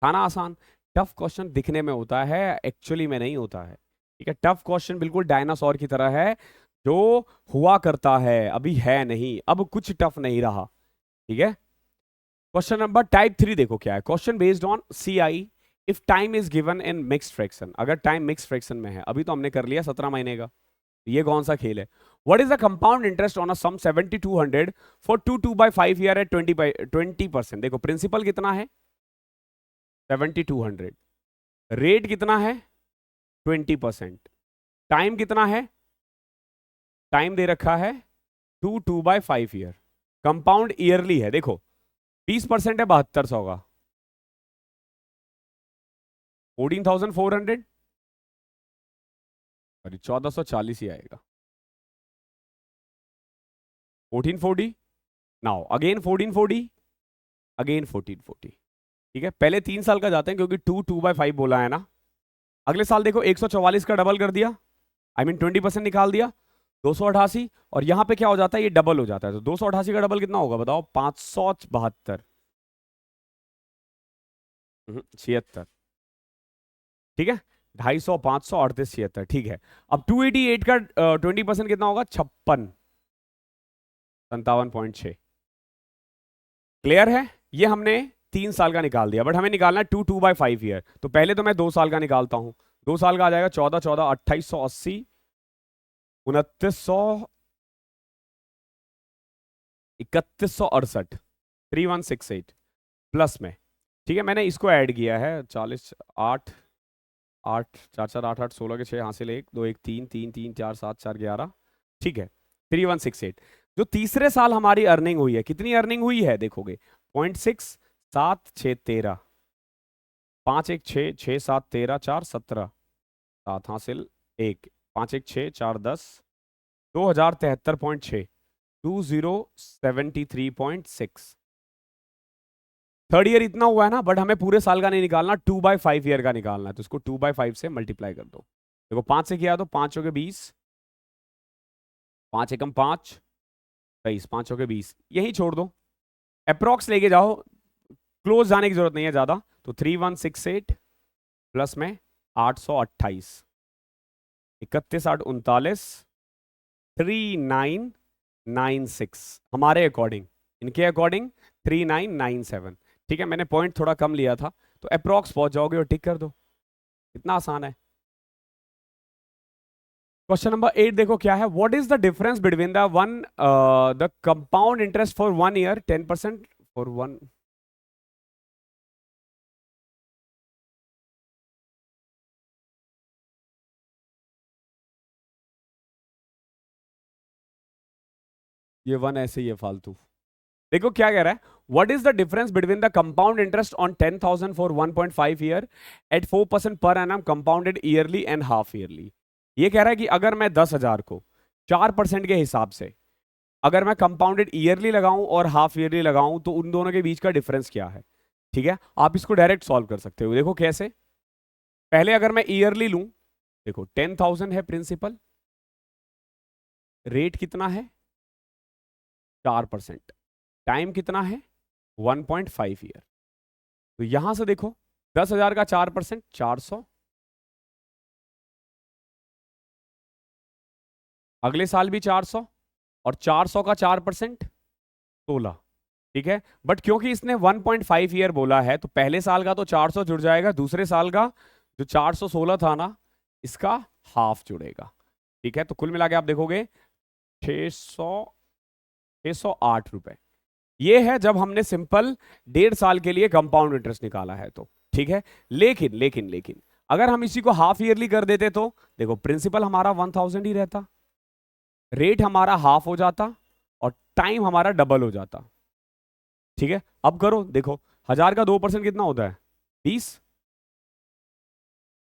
Speaker 1: था ना आसान? टफ क्वेश्चन दिखने में होता है, एक्चुअली में नहीं होता है। ठीक है, टफ क्वेश्चन बिल्कुल डायनासोर की तरह है, जो हुआ करता है, अभी है नहीं, अब कुछ टफ नहीं रहा। ठीक है, क्वेश्चन नंबर टाइप 3 देखो क्या है। Question based on CI, if time is given in mixed fraction. अगर टाइम मिक्स्ड फ्रैक्शन में है, अभी तो हमने कर लिया 17 महीने का, ये कौन सा खेल है? What is the compound interest on a sum 7200 for 2/5 year at 20%? देखो प्रिंसिपल कितना है? 7200। रेट कितना है? 20%। टाइम कितना है? टाइम दे रखा है 2/5 ईयर। कंपाउंड ईयरली है, देखो 20% है 7200 का, 14,400, अरे 1440 ही आएगा। 1440, नाउ अगेन 1440, अगेन 1440। ठीक है, पहले 3 साल का जाते हैं क्योंकि 2/5 बोला है ना। अगले साल देखो 144 का डबल कर दिया, आई मीन 20% निकाल दिया, 288। और यहां पे क्या हो जाता है? ये डबल हो जाता है, तो 288 का डबल कितना होगा बताओ? 572, 76। ठीक है, 250, 500, 38, 76। ठीक है, अब 288 का 20% कितना होगा? 56, 57.6। क्लियर है? ये हमने 3 साल का निकाल दिया, बट हमें निकालना है 2/5 ईयर। तो पहले तो मैं 2 साल का निकालता हूं। 2 साल का आ जाएगा 14, 14, 2880, 2900, 3168, 3168 प्लस में। ठीक है, मैंने इसको ऐड किया है 40, 8, 8, 4, 4, 8, 8, 16 के 6 हासिल 1, 2, 1, 3, 3, 3, 4, 7, 4, 11। ठीक है, 3168। जो तीसरे साल हमारी अर्निंग हुई है, कितनी अर्निंग हुई है देखोगे? 0.6, 7, 6, 13, 5, 1, 6, 6, 7, 13, 4, 17, 7 हासिल 1, 5, 1, 6, 4, 10, 2073.6, 2073.6। थर्ड ईयर इतना हुआ है ना, बट हमें पूरे साल का नहीं निकालना, 2/5 ईयर का निकालना है, तो इसको 2/5 से मल्टीप्लाई कर दो। देखो 5 से किया तो 5 हो गए 20, 5 एकम 5, 23, 5 हो गए 20, यही छोड़ दो, अप्रोक्स लेके जाओ, क्लोज जाने की जरूरत नहीं है ज्यादा। तो 3168 प्लस में 828, 31, 8, 39, 3996 हमारे अकॉर्डिंग, इनके अकॉर्डिंग 3997। ठीक है, मैंने पॉइंट थोड़ा कम लिया था, तो अप्रोक्स पहुंच जाओगे और टिक कर दो, इतना आसान है। क्वेश्चन नंबर 8 देखो क्या है। What is the difference between the compound interest for 1 year 10% for 1। ये 1 ऐसे ही है फालतू। देखो क्या कह रहा है, what is the difference between the compound interest on 10,000 for 1.5 year at 4% per annum compounded yearly and half yearly. ये कह रहा है कि अगर मैं 10,000 को 4% के हिसाब से अगर मैं कंपाउंडेड ईयरली लगाऊं और हाफ ईयरली लगाऊं, तो उन दोनों के बीच का डिफरेंस क्या है? ठीक है, आप इसको डायरेक्ट सॉल्व कर सकते हो। देखो कैसे, पहले अगर मैं ईयरली लूं, देखो 10,000 है प्रिंसिपल, रेट कितना है? 4%, टाइम कितना है? 1.5 ईयर। तो यहां से देखो 10,000 का 4%, 400, अगले साल भी 400, और 400 का 4%, 16। ठीक है, बट क्योंकि इसने 1.5 ईयर बोला है, तो पहले साल का तो 400 जुड़ जाएगा, दूसरे साल का जो 416 था ना, इसका हाफ जुड़ेगा। ठीक है, तो कुल मिला के आप देखोगे 608 रुपए। ये है जब हमने सिंपल 1.5 साल के लिए कंपाउंड इंटरेस्ट निकाला है तो। ठीक है, लेकिन लेकिन लेकिन अगर हम इसी को हाफ ईयरली कर देते तो देखो प्रिंसिपल हमारा 1000 ही रहता, रेट हमारा हाफ हो जाता, और टाइम हमारा डबल हो जाता। ठीक है, अब करो देखो, 1000 का 2% कितना होता है? 20।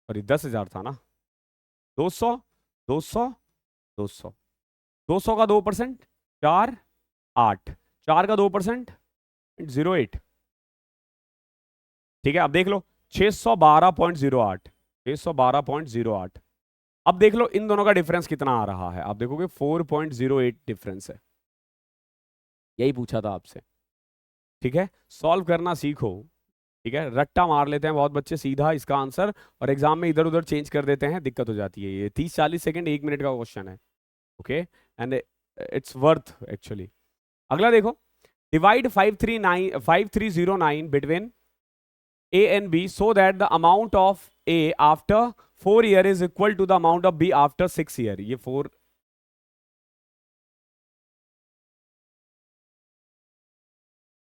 Speaker 1: सॉरी 10,000 था ना। 200, 200, 200, 200 का 2% 4, 8, 4 का 2% 08। ठीक है, अब देख लो 612.08, 612.08। अब देख लो इन दोनों का डिफरेंस कितना आ रहा है। आप देखोगे 4.08 डिफरेंस है। यही पूछा था आपसे। ठीक है, सॉल्व करना सीखो। ठीक है, रट्टा मार लेते हैं बहुत बच्चे सीधा इसका आंसर, और एग्जाम में इधर उधर चेंज कर देते हैं, दिक्कत हो जाती है। ये 30-40 सेकंड 1 मिनट का क्वेश्चन है। Okay, and it's worth actually. अगला देखो, divide 5309 between A and B so that the amount of A after 4 year is equal to the amount of B after 6 year। ये 4,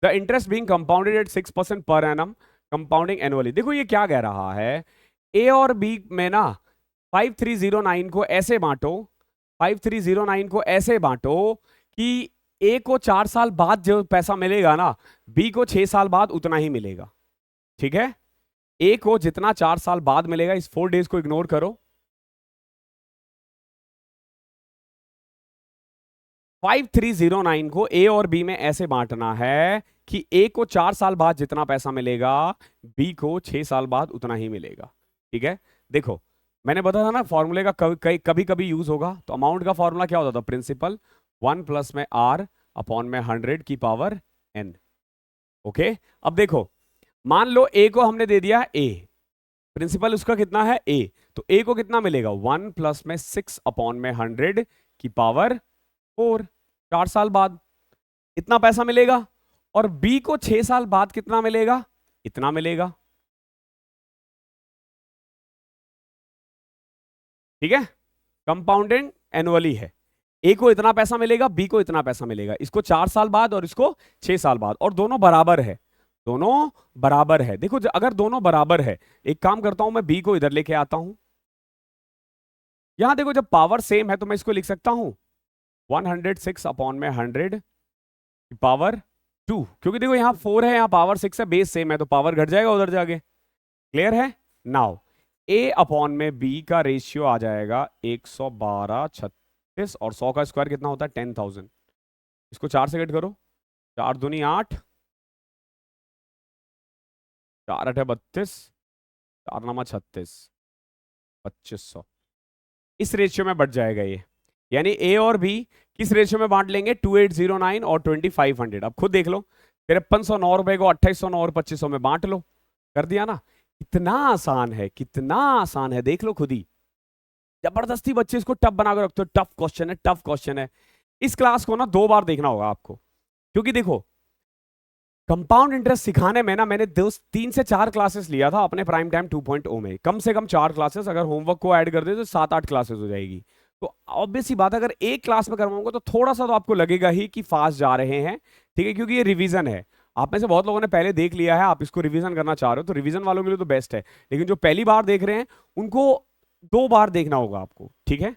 Speaker 1: the interest being compounded at 6% per annum compounding annually। देखो ये क्या कह रहा है, A और B में ना 5309 को ऐसे बांटो, 5309 को ऐसे बांटो कि A को 4 साल बाद जो पैसा मिलेगा ना, B को 6 साल बाद उतना ही मिलेगा। ठीक है, ए को जितना 4 साल बाद मिलेगा, इस 4 डेज को इग्नोर करो। 5309 को ए और बी में ऐसे बांटना है कि ए को 4 साल बाद जितना पैसा मिलेगा, बी को 6 साल बाद उतना ही मिलेगा। ठीक है, देखो मैंने बताया था ना फॉर्मूले का कभी कभी यूज होगा। तो अमाउंट का फॉर्मूला क्या होता था? प्रिंसिपल 1 प्लस में आर अपॉन में 100 की पावर एन। ओके, अब देखो मान लो ए को हमने दे दिया ए, प्रिंसिपल उसका कितना है? ए। तो ए को कितना मिलेगा? 1 प्लस में 6 अपॉन में 100 की पावर 4, 4 साल बाद इतना पैसा मिलेगा। और बी को 6 साल बाद कितना मिलेगा? इतना मिलेगा। ठीक है, कंपाउंडिंग एनुअली है। ए को इतना पैसा मिलेगा, बी को इतना पैसा मिलेगा, इसको 4 साल बाद और इसको 6 साल बाद, और दोनों बराबर है। दोनों बराबर है। देखो अगर दोनों बराबर है, एक काम करता हूं मैं बी को इधर लेके आता हूं। यहां देखो जब पावर सेम है तो मैं इसको लिख सकता हूं 106 अपॉन में 100 पावर 2, क्योंकि देखो यहां 4 है, यहां पावर 6 है, बेस सेम है, तो पावर घट जाएगा उधर जाके। क्लियर है? नाउ ए अपॉन में बी का रेशियो आ जाएगा 112, 36, और 100 का स्क्वायर कितना होता है? 10,000। इसको 4 से कट करो, 4 दूनी 8, 4 8 32, 4 9 36, 2500। इस रेशियो में बढ़ जाएगा ये, यानी ए और बी किस रेशियो में बांट लेंगे? 2809 और 2500। अब खुद देख लो, 5309 रुपए को 2809 और 2500 में बांट लो। कर दिया ना? कितना आसान है, कितना आसान है, देख लो खुद ही। जबरदस्ती बच्चे इसको टफ बनाकर रखते हो। टफ क्वेश्चन है, टफ क्वेश्चन है। इस क्लास को ना 2 बार देखना होगा आपको, क्योंकि देखो कंपाउंड इंटरेस्ट सिखाने में ना मैंने 3 से 4 क्लासेस लिया था अपने प्राइम टाइम 2.0 में। कम से कम 4 क्लासेस, अगर होमवर्क को ऐड कर दे तो 7-8 क्लासेस हो जाएगी। तो ऑब्वियस सी बात है, अगर एक क्लास में करवाऊंगा तो थोड़ा सा तो आपको लगेगा ही कि फास्ट जा रहे हैं। ठीक है, क्योंकि ये रिवीजन है। आप में से बहुत लोगों ने पहले देख लिया है, आप इसको रिवीजन करना चाह रहे हो, तो रिवीजन वालों के लिए तो बेस्ट है। लेकिन जो पहली बार देख रहे हैं उनको 2 बार देखना होगा आपको। ठीक है,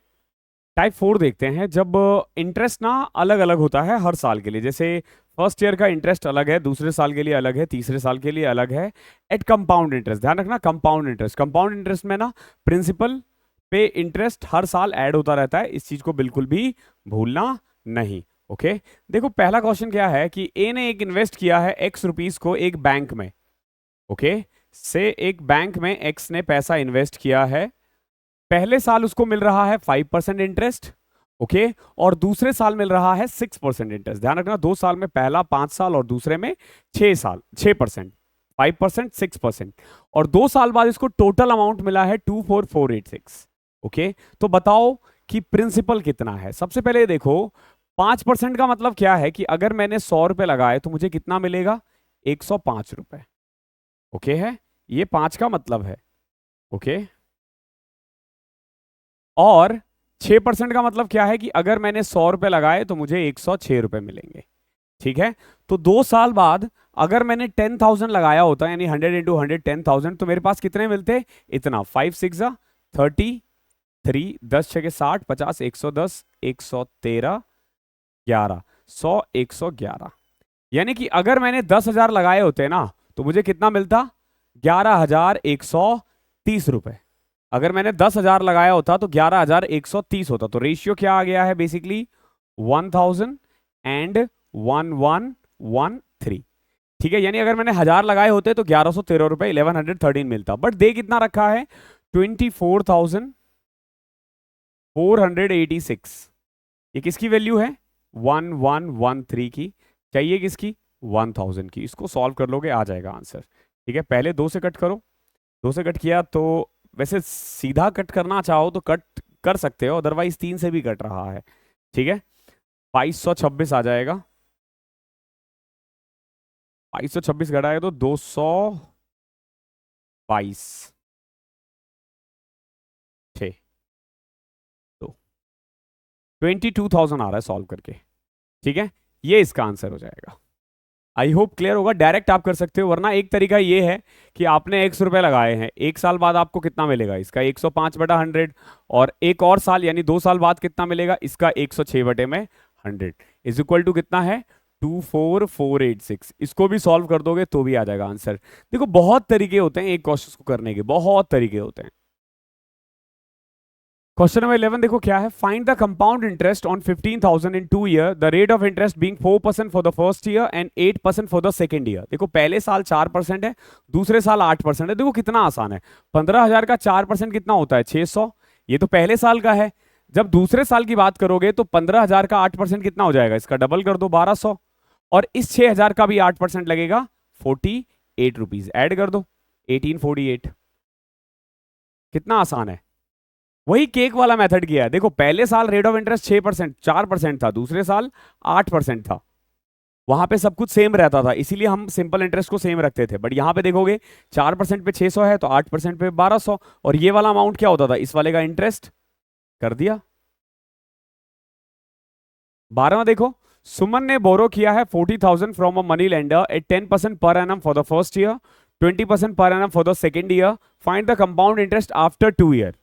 Speaker 1: टाइप 4 देखते हैं। जब इंटरेस्ट ना अलग अलग होता है हर साल के लिए, जैसे फर्स्ट ईयर का इंटरेस्ट अलग है, दूसरे साल के लिए अलग है, तीसरे साल के लिए अलग है। एट कंपाउंड इंटरेस्ट, ध्यान रखना कंपाउंड इंटरेस्ट। कंपाउंड इंटरेस्ट में ना प्रिंसिपल पे इंटरेस्ट हर साल ऐड होता रहता है, इस चीज को बिल्कुल भी भूलना नहीं। ओके, देखो पहला क्वेश्चन क्या है कि ए ने एक इन्वेस्ट किया है x रुपीस को एक बैंक में। ओके, से एक बैंक में x ने पैसा इन्वेस्ट किया है, पहले साल उसको मिल रहा है 5% इंटरेस्ट। ओके, और दूसरे साल मिल रहा है 6% इंटरेस्ट। ध्यान रखना 2 साल में, पहला 5 साल और दूसरे में 6 साल, 6%, 5%, 6%, और 2 साल बाद इसको टोटल अमाउंट मिला है 24486। ओके, तो बताओ कि प्रिंसिपल कितना है। सबसे पहले देखो 5% का मतलब क्या है कि अगर मैंने 100 रुपए लगाए तो मुझे कितना मिलेगा? 105 रुपए। ओके है, ये 5 का मतलब है। ओके, और 6% का मतलब क्या है कि अगर मैंने 100 रुपए लगाए तो मुझे 106 रुपए मिलेंगे। ठीक है, तो 2 साल बाद अगर मैंने 10,000 लगाया होता, यानी 100 इंटू 100 10,000, तो मेरे पास कितने मिलते? इतना, 5 6 30, 3 10 6 60, 50, 110, 113, 11, 100, 111। यानी कि अगर मैंने 10,000 लगाए होते ना तो मुझे कितना मिलता? 11,130 रुपए। अगर मैंने 10,000 लगाया होता तो 11,130 होता। तो रेशियो क्या आ गया है बेसिकली? 1000 and 1113। ठीक है, यानी अगर मैंने 1000 लगाए होते तो 1113 रुपए 1113 मिलता। बट दे कितना रखा है? 24,486। ये किसकी वैल्यू है? 1113 की। चाहिए किसकी? 1000 की। इसको सॉल्व कर लोगे, आ जाएगा आंसर। ठीक है, पहले 2 से कट करो। 2 से कट किया तो वैसे सीधा कट करना चाहो तो कट कर सकते हो, अदरवाइज 3 से भी कट रहा है। ठीक है, 2226 आ जाएगा। 2226 घटाए तो 222। 6 तो 22,000 आ रहा है सॉल्व करके। ठीक है, ये इसका आंसर हो जाएगा। आई होप क्लियर होगा। डायरेक्ट आप कर सकते हो, वरना एक तरीका ये है कि आपने 100 रुपए लगाए हैं, 1 साल बाद आपको कितना मिलेगा? इसका 105/100। और एक और साल यानी 2 साल बाद कितना मिलेगा? इसका 106/100 इज इक्वल टू कितना है? 24486। इसको भी सॉल्व कर दोगे तो भी आ जाएगा आंसर। देखो बहुत तरीके होते हैं एक क्वेश्चन को करने के, बहुत तरीके होते हैं। क्वेश्चन नंबर 11 देखो क्या है। Find the compound interest on 15,000 in 2 year, the rate of interest being 4% for the first year and 8% for the second year. देखो पहले साल 4% है, दूसरे साल 8% है। देखो कितना आसान है। 15,000 का 4% कितना होता है? 600। ये तो पहले साल का है। जब दूसरे साल की बात करोगे तो 15,000 का 8% कितना हो जाएगा? इसका डबल कर दो, 1200। और इस 6,000 का भी 8% लगेगा, 48 रुपीज। ऐड कर दो, 1848। कितना आसान है। वही केक वाला मेथड किया है। देखो पहले साल रेट ऑफ इंटरेस्ट 6%, 4% था, दूसरे साल 8% था। वहां पे सब कुछ सेम रहता था, इसीलिए हम सिंपल इंटरेस्ट को सेम रखते थे। बट यहां पे देखोगे 4% पे 600 है तो 8% पे 1200। और ये वाला अमाउंट क्या होता था? इस वाले का इंटरेस्ट कर दिया। 12वां देखो, सुमन ने बोरो किया है 40,000 from a money lender at 10% per annum for the first year, 20% per annum for the second year. Find the compound interest after 2 year.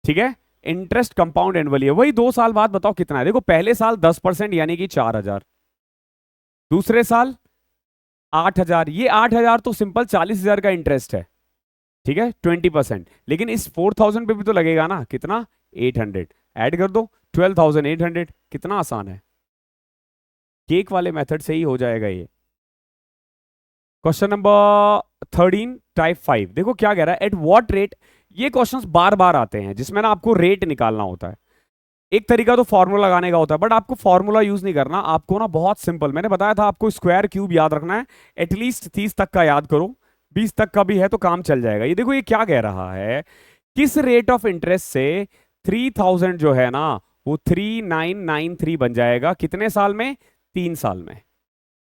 Speaker 1: ठीक है, इंटरेस्ट कंपाउंड एनुअली है। वही 2 साल बाद बताओ कितना है। देखो पहले साल 10% यानी कि 4,000, दूसरे साल 8,000। ये 8,000 तो सिंपल 40,000 का इंटरेस्ट है। ठीक है, 20%। लेकिन इस 4,000 पे भी तो लगेगा ना, कितना? 800। ऐड कर दो, 12,800। कितना आसान है। केक वाले मेथड से ही हो जाएगा ये। क्वेश्चन नंबर 13 टाइप 5 देखो क्या कह रहा है। At what rate. ये क्वेश्चंस बार बार आते हैं जिसमें ना आपको रेट निकालना होता है। एक तरीका तो फॉर्मूला लगाने का होता है, बट आपको फॉर्मूला यूज नहीं करना। आपको ना बहुत सिंपल, मैंने बताया था आपको स्क्वायर क्यूब याद रखना है। एटलीस्ट 30 तक का याद करो, 20 तक का भी है तो काम चल जाएगा। ये देखो ये क्या कह रहा है, किस रेट ऑफ इंटरेस्ट से 3,000 जो है ना वो 3,993 बन जाएगा। कितने साल में? 3 साल में।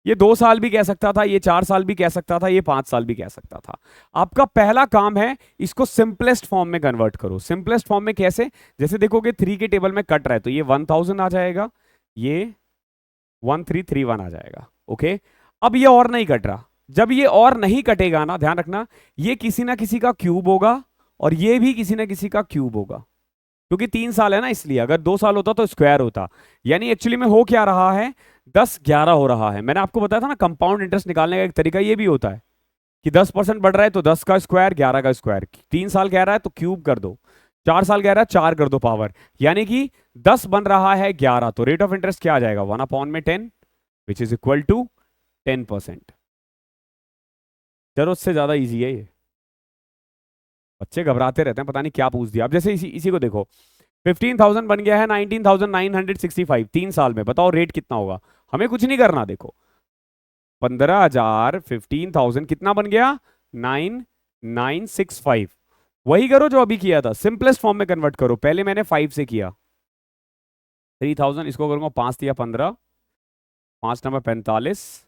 Speaker 1: ये 2 साल भी कह सकता था, ये 4 साल भी कह सकता था, ये 5 साल भी कह सकता था। आपका पहला काम है इसको सिंपलेस्ट फॉर्म में कन्वर्ट करो। सिंपलेस्ट फॉर्म में कैसे? जैसे देखोगे 3 के टेबल में कट रहा है तो ये 1000 आ जाएगा, ये 1331 आ जाएगा। ओके, अब ये और नहीं कट रहा। जब ये और नहीं कटेगा ना, ध्यान रखना, ये किसी ना किसी का क्यूब होगा और ये भी किसी ना किसी का क्यूब होगा, क्योंकि 3 साल है ना इसलिए। अगर 2 साल होता तो स्क्वायर होता। यानी एक्चुअली में हो क्या रहा है, 10-11 हो रहा है। मैंने आपको बताया था ना कंपाउंड इंटरेस्ट निकालने का एक तरीका ये भी होता है कि 10% बढ़ रहा है तो 10 का स्क्वायर, 11 का स्क्वायर। 3 साल कह रहा है तो क्यूब कर दो, 4 साल कह रहा है 4 कर दो पावर। यानी कि 10 बन रहा है 11, तो रेट ऑफ इंटरेस्ट क्या आ जाएगा? 1/10 विच इज इक्वल टू 10%। जरूरत से ज्यादा इजी है ये। बच्चे घबराते रहते हैं, पता नहीं क्या पूछ दिया। अब जैसे इसी को देखो, 15,000 बन गया है 19,965 3 साल में। बताओ रेट कितना होगा? हमें कुछ नहीं करना। देखो 15,000 15,000 कितना बन गया? 9,965। वही करो जो अभी किया था, सिंपलेस्ट फॉर्म में कन्वर्ट करो। पहले मैंने 5 से किया, 3,000 इसको करूंगा 5 दिया 15, 5 नंबर 45,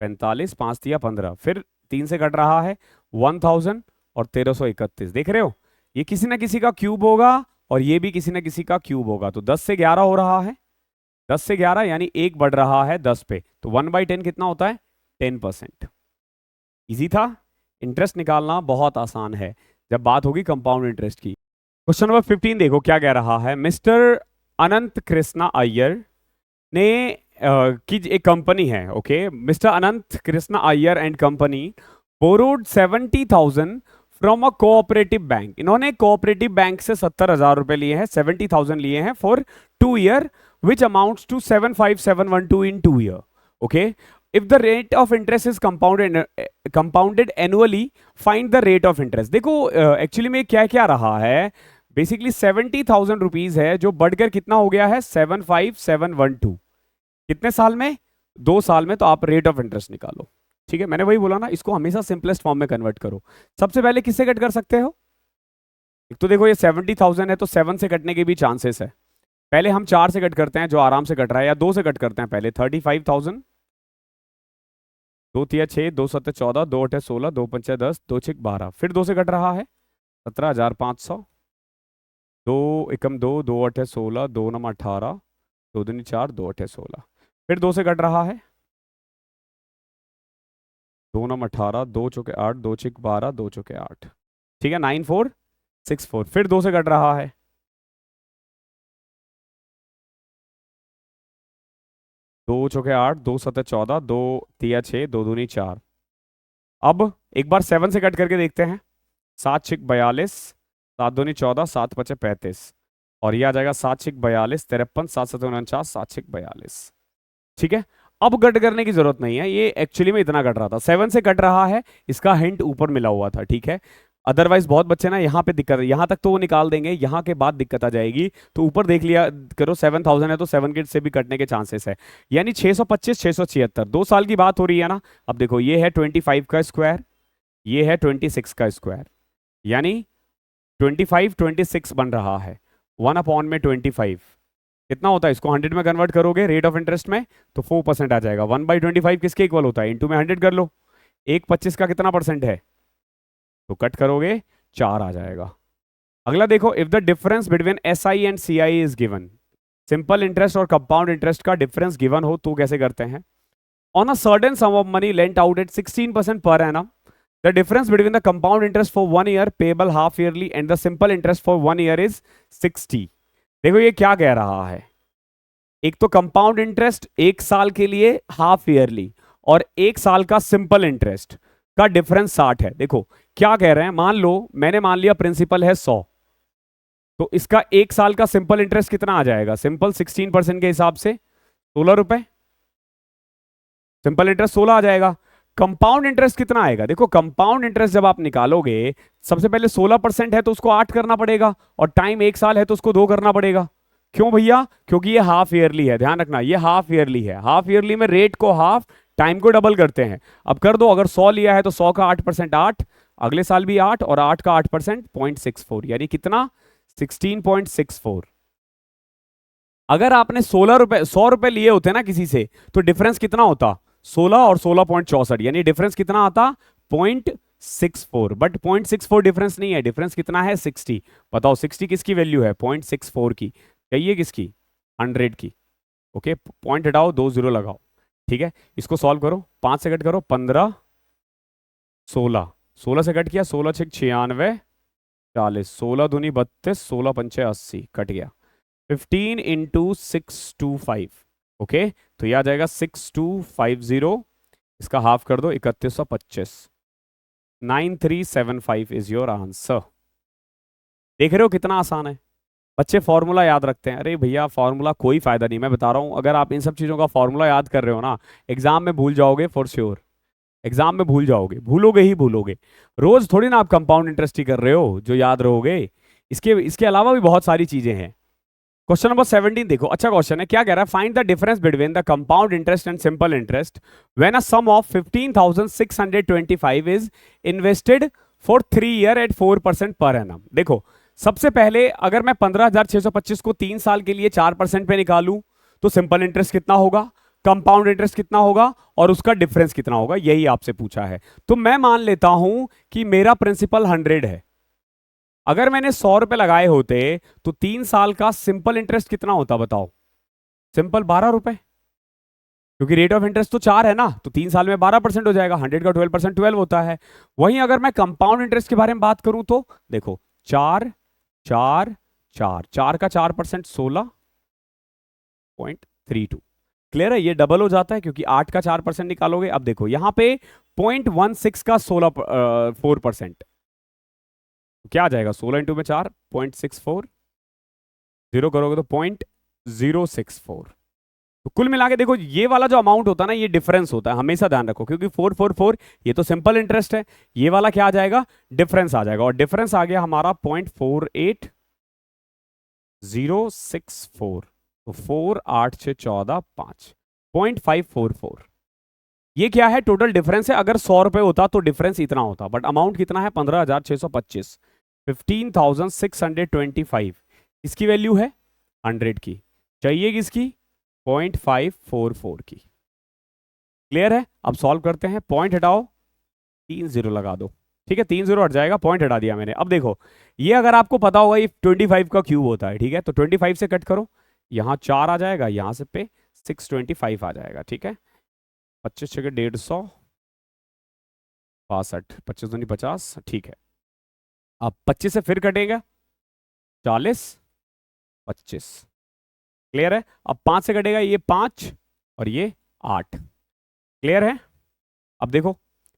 Speaker 1: 45 5 दिया 15, फिर 3 से कट रहा है 1000 और 1331। देख रहे हो, ये किसी ना किसी का क्यूब होगा और ये भी किसी ना किसी का क्यूब होगा। तो 10 से 11 हो रहा है, 10 से 11 यानी 1 बढ़ रहा है 10 पे, तो 1/10 कितना होता है? 10%। इजी था। इंटरेस्ट निकालना बहुत आसान है जब बात होगी कंपाउंड इंटरेस्ट की। क्वेश्चन नंबर 15 देखो क्या कह रहा है। मिस्टर अनंत कृष्णा अय्यर ने कि एक कंपनी है, okay, mister Anant Krishna Iyer and company borrowed 70,000 from a cooperative bank. इन्होंने कोऑपरेटिव बैंक से 70,000 रुपए लिए हैं, 70,000 लिए हैं for 2 year, which amounts to 75712 in 2 year. Okay, if the rate of interest is compounded annually, find the rate of interest. देखो actually में क्या क्या रहा है, बेसिकली 70,000 रुपीज है जो बढ़कर कितना हो गया है 75712। कितने साल में? 2 साल में। तो आप रेट ऑफ इंटरेस्ट निकालो। ठीक है, मैंने वही बोला ना, इसको हमेशा सिंपलेस्ट फॉर्म में कन्वर्ट करो। सबसे पहले किससे कट कर सकते हो? एक तो देखो ये 70,000 है तो 7 से कटने के भी चांसेस है। पहले हम 4 से कट करते हैं जो आराम से कट रहा है, या 2 से कट करते हैं पहले। 35,000, 2 तिया 6, 2 सत्ते 14, 2 अठे 16, 2 पंचे 10, 2 छिक 12। फिर 2 से कट रहा है 17,500, 2 एकम 2, 2 अठे 16, 2 नम 18, 2 दूनी 4, 2 अठे 16। फिर 2 से कट रहा है 2 नम 18, 2 चौके 8, 2 छिक 12, 2 चौके 8। ठीक है, 9464। फिर 2 से कट रहा है 2 चौके 8, 2 सत्ते 14, 2 तिया 6, 2 दूनी 4। अब एक बार 7 से कट करके देखते हैं। 7 छिक 42, 7 दूनी 14, 7 पचे 35, और ये आ जाएगा 7 छिक 42, 53, 7 सत्ते 49, 7 छिक 42। ठीक है, अब कट करने की जरूरत नहीं है, ये एक्चुअली में इतना कट रहा था, 7 से कट रहा है, इसका हिंट ऊपर मिला हुआ था। ठीक है, अदरवाइज बहुत बच्चे ना यहाँ पे दिक्कत, यहाँ तक तो वो निकाल देंगे, यहाँ के बाद दिक्कत आ जाएगी। तो ऊपर देख लिया करो, 7,000 है तो 7 के से भी कटने के चांसेस है, यानी 625, 676। 2 साल की बात हो रही है ना। अब देखो ये है 25 का स्क्वायर, ये है 26 का स्क्वायर, यानी 25 26 बन रहा है। 1/25 कितना होता है? इसको 100 में कन्वर्ट करोगे रेट ऑफ इंटरेस्ट में तो 4% आ जाएगा। 1/25 किसके इक्वल होता है? इंटू में 100 कर लो। 1/25 का कितना परसेंट है? तो कट करोगे 4 आ जाएगा। अगला देखो, if the difference between S I and C I is given. Simple interest और कंपाउंड इंटरेस्ट का डिफरेंस गिवन हो तो कैसे करते हैं? On a certain sum of money lent out at 16% per annum, the difference between the compound interest for 1 year payable half yearly and the simple interest for 1 year is 60। देखो ये क्या कह रहा है, एक तो कंपाउंड इंटरेस्ट 1 साल के लिए हाफ ईयरली, और 1 साल का सिंपल इंटरेस्ट का डिफरेंस 60 है। देखो क्या कह रहे हैं, मान लो मैंने मान लिया प्रिंसिपल है 100, तो इसका 1 साल का सिंपल इंटरेस्ट कितना आ जाएगा? सिंपल 16% के हिसाब से 16 रुपए, सिंपल इंटरेस्ट 16 आ जाएगा। कंपाउंड इंटरेस्ट कितना आएगा? देखो कंपाउंड इंटरेस्ट जब आप निकालोगे, सबसे पहले 16% है तो उसको 8 करना पड़ेगा, और टाइम 1 साल है तो उसको 2 करना पड़ेगा। क्यों भैया? क्योंकि ये हाफ ईयरली है, ध्यान रखना ये हाफ ईयरली है। हाफ ईयरली में रेट को हाफ, टाइम को डबल करते हैं। अब कर दो, अगर 100 लिया है तो 100 का 8% 8, अगले साल भी 8, और 8 का 8% 0.64, यानी कितना? 16.64। अगर आपने 16 रुपए 100 रुपए लिए होते ना किसी से, तो डिफरेंस कितना होता? 16 और 16.64, यानी डिफरेंस कितना आता? 0.64। बट 0.64 डिफरेंस नहीं है, डिफरेंस कितना है? 60। बताओ 60 किसकी वैल्यू है? 0.64 की। कहिए किसकी? 100 की। ओके, पॉइंट हटाओ, 2 0 लगाओ। ठीक है, इसको सॉल्व करो, 5 से कट करो, 15, 16, 16 से कट किया, 16 6 96, 40, 16 दूनी 32, 16 पंचे 80, कट गया। 15 इंटू 625। ओके, तो यह आ जाएगा 6250, इसका हाफ कर दो 3125। 9375 इज योर आंसर। देख रहे हो कितना आसान है? बच्चे फॉर्मूला याद रखते हैं, अरे भैया फॉर्मूला कोई फायदा नहीं, मैं बता रहा हूं, अगर आप इन सब चीजों का फॉर्मूला याद कर रहे हो ना, एग्जाम में भूल जाओगे फॉर श्योर। एग्जाम में भूल जाओगे, भूलोगे ही भूलोगे। रोज थोड़ी ना आप कंपाउंड इंटरेस्ट ही कर रहे हो जो याद रहोगे, इसके इसके अलावा भी बहुत सारी चीजें हैं। क्वेश्चन नंबर 17 देखो, अच्छा क्वेश्चन है। क्या कह रहा है? Find the difference between the compound interest and simple interest when a sum of 15,625 is invested for 3 year at 4% per annum. देखो सबसे पहले अगर मैं 15,625 को 3 साल के लिए 4% पे निकालूं तो सिंपल इंटरेस्ट कितना होगा, कंपाउंड इंटरेस्ट कितना होगा, और उसका डिफरेंस कितना होगा, यही आपसे पूछा है। तो मैं मान लेता हूं कि मेरा प्रिंसिपल 100 है। अगर मैंने 100 रुपए लगाए होते तो 3 साल का सिंपल इंटरेस्ट कितना होता बताओ? सिंपल 12 रुपए, क्योंकि रेट ऑफ इंटरेस्ट तो 4 है ना, तो 3 साल में 12% हो जाएगा। 100 का 12% 12 होता है। वहीं अगर मैं कंपाउंड इंटरेस्ट के बारे में बात करूं तो देखो 4 4 4 4 का 4% 16.32। क्लियर है, ये डबल हो जाता है क्योंकि 8 का 4% निकालोगे। अब देखो यहाँ पे 0.16 का 4%, क्या आ जाएगा 16 इंटू में 4, 0.64, जीरो करोगे तो 0.064। तो कुल मिला के देखो ये वाला जो अमाउंट होता है ना, ये डिफरेंस होता है, हमेशा ध्यान रखो, क्योंकि 444 ये तो सिंपल इंटरेस्ट है, ये वाला क्या आ जाएगा, डिफरेंस आ जाएगा, और डिफरेंस आ गया हमारा 0.48064, तो 4 8 6 14 5, 0.544। ये क्या है, टोटल डिफरेंस है। अगर 100 रुपए होता तो डिफरेंस इतना होता, बट अमाउंट कितना है 15,625, 15,625। इसकी वैल्यू है 100 की, चाहिए किसकी, 0.544 की। क्लियर है, अब सॉल्व करते हैं। पॉइंट हटाओ, 3 0 लगा दो, ठीक है, 3 0 हट जाएगा, पॉइंट हटा दिया मैंने। अब देखो ये अगर आपको पता होगा ये 25 का क्यूब होता है, ठीक है, तो 25 से कट करो, यहाँ 4 आ जाएगा, यहाँ से पे 625 आ जाएगा, ठीक है, 25 छः 150, 62, 25 दूनी 50, ठीक है। अब 25 से फिर कटेगा 40, 25, क्लियर है। अब 5 से कटेगा ये 5 और ये 8, क्लियर है। अब देखो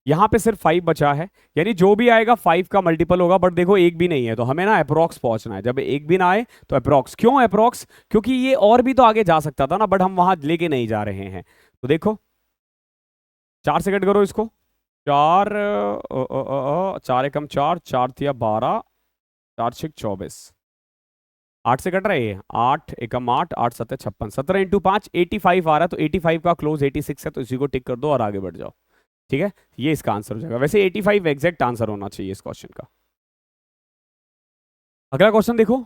Speaker 1: यहां पे सिर्फ 5 बचा है, यानी जो भी आएगा 5 का मल्टीपल होगा, बट देखो एक भी नहीं है, तो हमें ना अप्रोक्स पहुंचना है। जब एक भी ना आए तो अप्रोक्स। क्यों अप्रोक्स, क्योंकि ये और भी तो आगे जा सकता था ना, बट हम वहां लेके नहीं जा रहे हैं। तो देखो 4 से कट करो इसको, 4 4 एकम 4, 4 तिया 12, 4 6 24, 8 से कट रहा है, 8 एकम 8, 8 7 56, 17 इंटू 5 85 आ रहा है, तो 85 का क्लोज 86 है, तो इसी को टिक कर दो और आगे बढ़ जाओ, ठीक है। ये इसका आंसर हो जाएगा। वैसे 85 एग्जैक्ट आंसर होना चाहिए इस क्वेश्चन का। अगला क्वेश्चन देखो,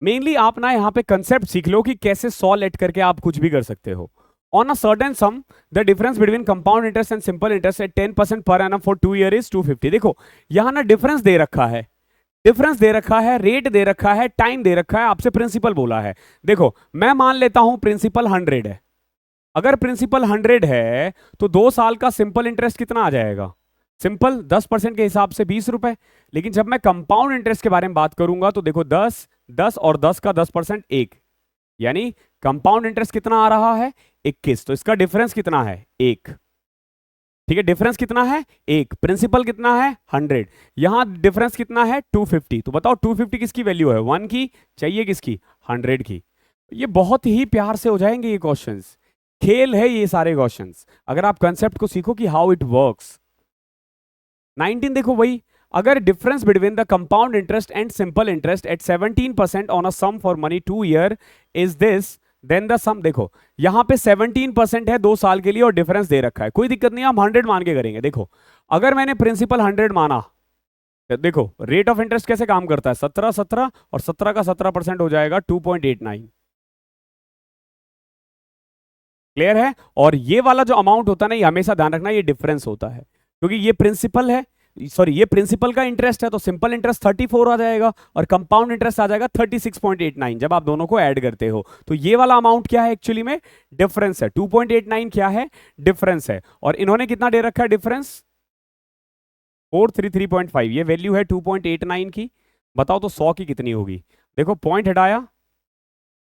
Speaker 1: मेनली आप ना यहाँ पे कंसेप्ट सीख लो कि कैसे 100 लेट करके आप कुछ भी कर सकते हो। On a certain some the difference between compound interest and simple interest eight 10% per annum for 2 year is 250। देखो यहाँ ना डिफरेंस दे रखा है, डिफरेंस दे रखा है, रेट दे रखा है, टाइम दे रखा है, आपसे प्रिंसिपल बोला है। देखो मैं मान लेता हूं प्रिंसिपल 100 है, अगर प्रिंसिपल 100 है तो 2 साल का सिंपल इंटरेस्ट कितना आ जाएगा, सिंपल 10% के हिसाब से 20 रुपए। लेकिन जब मैं कंपाउंड इंटरेस्ट के बारे में बात करूंगा तो देखो 10 10 और 10 का 10% 1, यानी कंपाउंड इंटरेस्ट कितना आ रहा है 21, तो इसका डिफरेंस कितना है 1, ठीक है, डिफरेंस कितना है 1, प्रिंसिपल कितना है 100, यहां डिफरेंस कितना है 250। तो बताओ 250 किसकी वैल्यू है, 1 की, चाहिए किसकी 100 की। ये बहुत ही प्यार से हो जाएंगे ये क्वेश्चंस, खेल है ये सारे क्वेश्चंस, अगर आप कंसेप्ट को सीखो कि हाउ इट वर्क्स। 19 देखो वही, अगर difference between the compound interest and simple interest at 17% on a sum for money 2 year is this, then the sum. देखो यहां पे 17% है 2 साल के लिए और डिफरेंस दे रखा है, कोई दिक्कत नहीं, हम 100 मान के करेंगे। देखो अगर मैंने प्रिंसिपल 100 माना, देखो रेट ऑफ इंटरेस्ट कैसे काम करता है, 17 17 और 17 का 17% हो जाएगा 2.89, क्लियर है। और ये वाला जो अमाउंट होता है ना, ये हमेशा ध्यान रखना ये डिफरेंस होता है, क्योंकि ये प्रिंसिपल है, सॉरी ये प्रिंसिपल का इंटरेस्ट है, तो सिंपल इंटरेस्ट 34 आ जाएगा और कंपाउंड इंटरेस्ट आ जाएगा 36.89 जब आप दोनों को ऐड करते हो। तो ये वाला अमाउंट क्या है एक्चुअली में, डिफरेंस है। 2.89 क्या है, डिफरेंस है, और इन्होंने कितना दे रखा है डिफरेंस 433.5, ये वैल्यू है 2.89 की। बताओ तो 100 की कितनी होगी। देखो पॉइंट हटाया,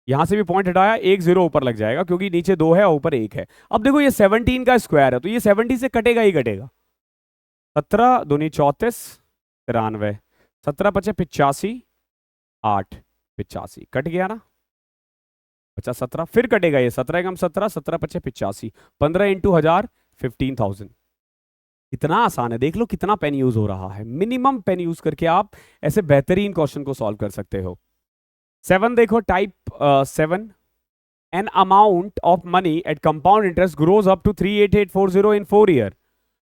Speaker 1: यहां से भी पॉइंट हटाया, 1 0 ऊपर लग जाएगा क्योंकि नीचे 2 है और ऊपर 1 है। अब देखो ये 17 का स्क्वायर है, तो ये 70 से कटेगा ही कटेगा, 17 दूनी 34 93, 17 पचे 85, 8 85 कट गया ना, 50 17 फिर कटेगा ये 17 कम 17, 17 पचे 85, 15 इंटू 1000 15,000। इतना आसान है, देख लो कितना पेन यूज हो रहा है, मिनिमम पेन यूज करके आप ऐसे बेहतरीन क्वेश्चन को सॉल्व कर सकते हो। 7 देखो, type 7, an amount of money at compound interest grows up to 38840 in 4 year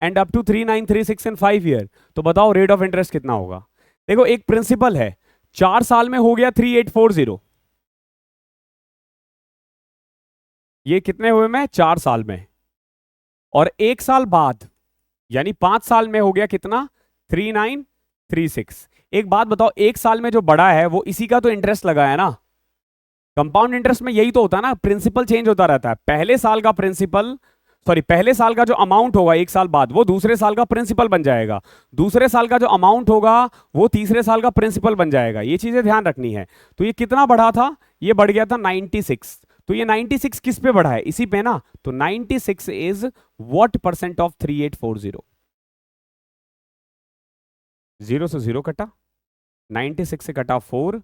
Speaker 1: and up to 3936 in 5 year। तो बताओ रेट ऑफ इंटरेस्ट कितना होगा। देखो एक प्रिंसिपल है, 4 साल में हो गया 3840, ये कितने हुए में 4 साल में, और 1 साल बाद यानी 5 साल में हो गया कितना 3936। एक बात बताओ, 1 साल में जो बड़ा है वो इसी का तो इंटरेस्ट लगा है ना, कंपाउंड इंटरेस्ट में यही तो होता है ना, प्रिंसिपल चेंज होता रहता है। पहले साल का प्रिंसिपल, सॉरी पहले साल का जो अमाउंट होगा 1 साल बाद वो दूसरे साल का प्रिंसिपल बन जाएगा, दूसरे साल का जो अमाउंट होगा वो तीसरे साल का प्रिंसिपल बन जाएगा, ये चीजें ध्यान रखनी है। तो ये कितना बढ़ा था, ये बढ़ गया था 96, तो ये 96 किस पे बढ़ा है? इसी पे ना। तो 96 इज व्हाट परसेंट ऑफ 3840? 0 से 0 कटा, 96 से कटा 4,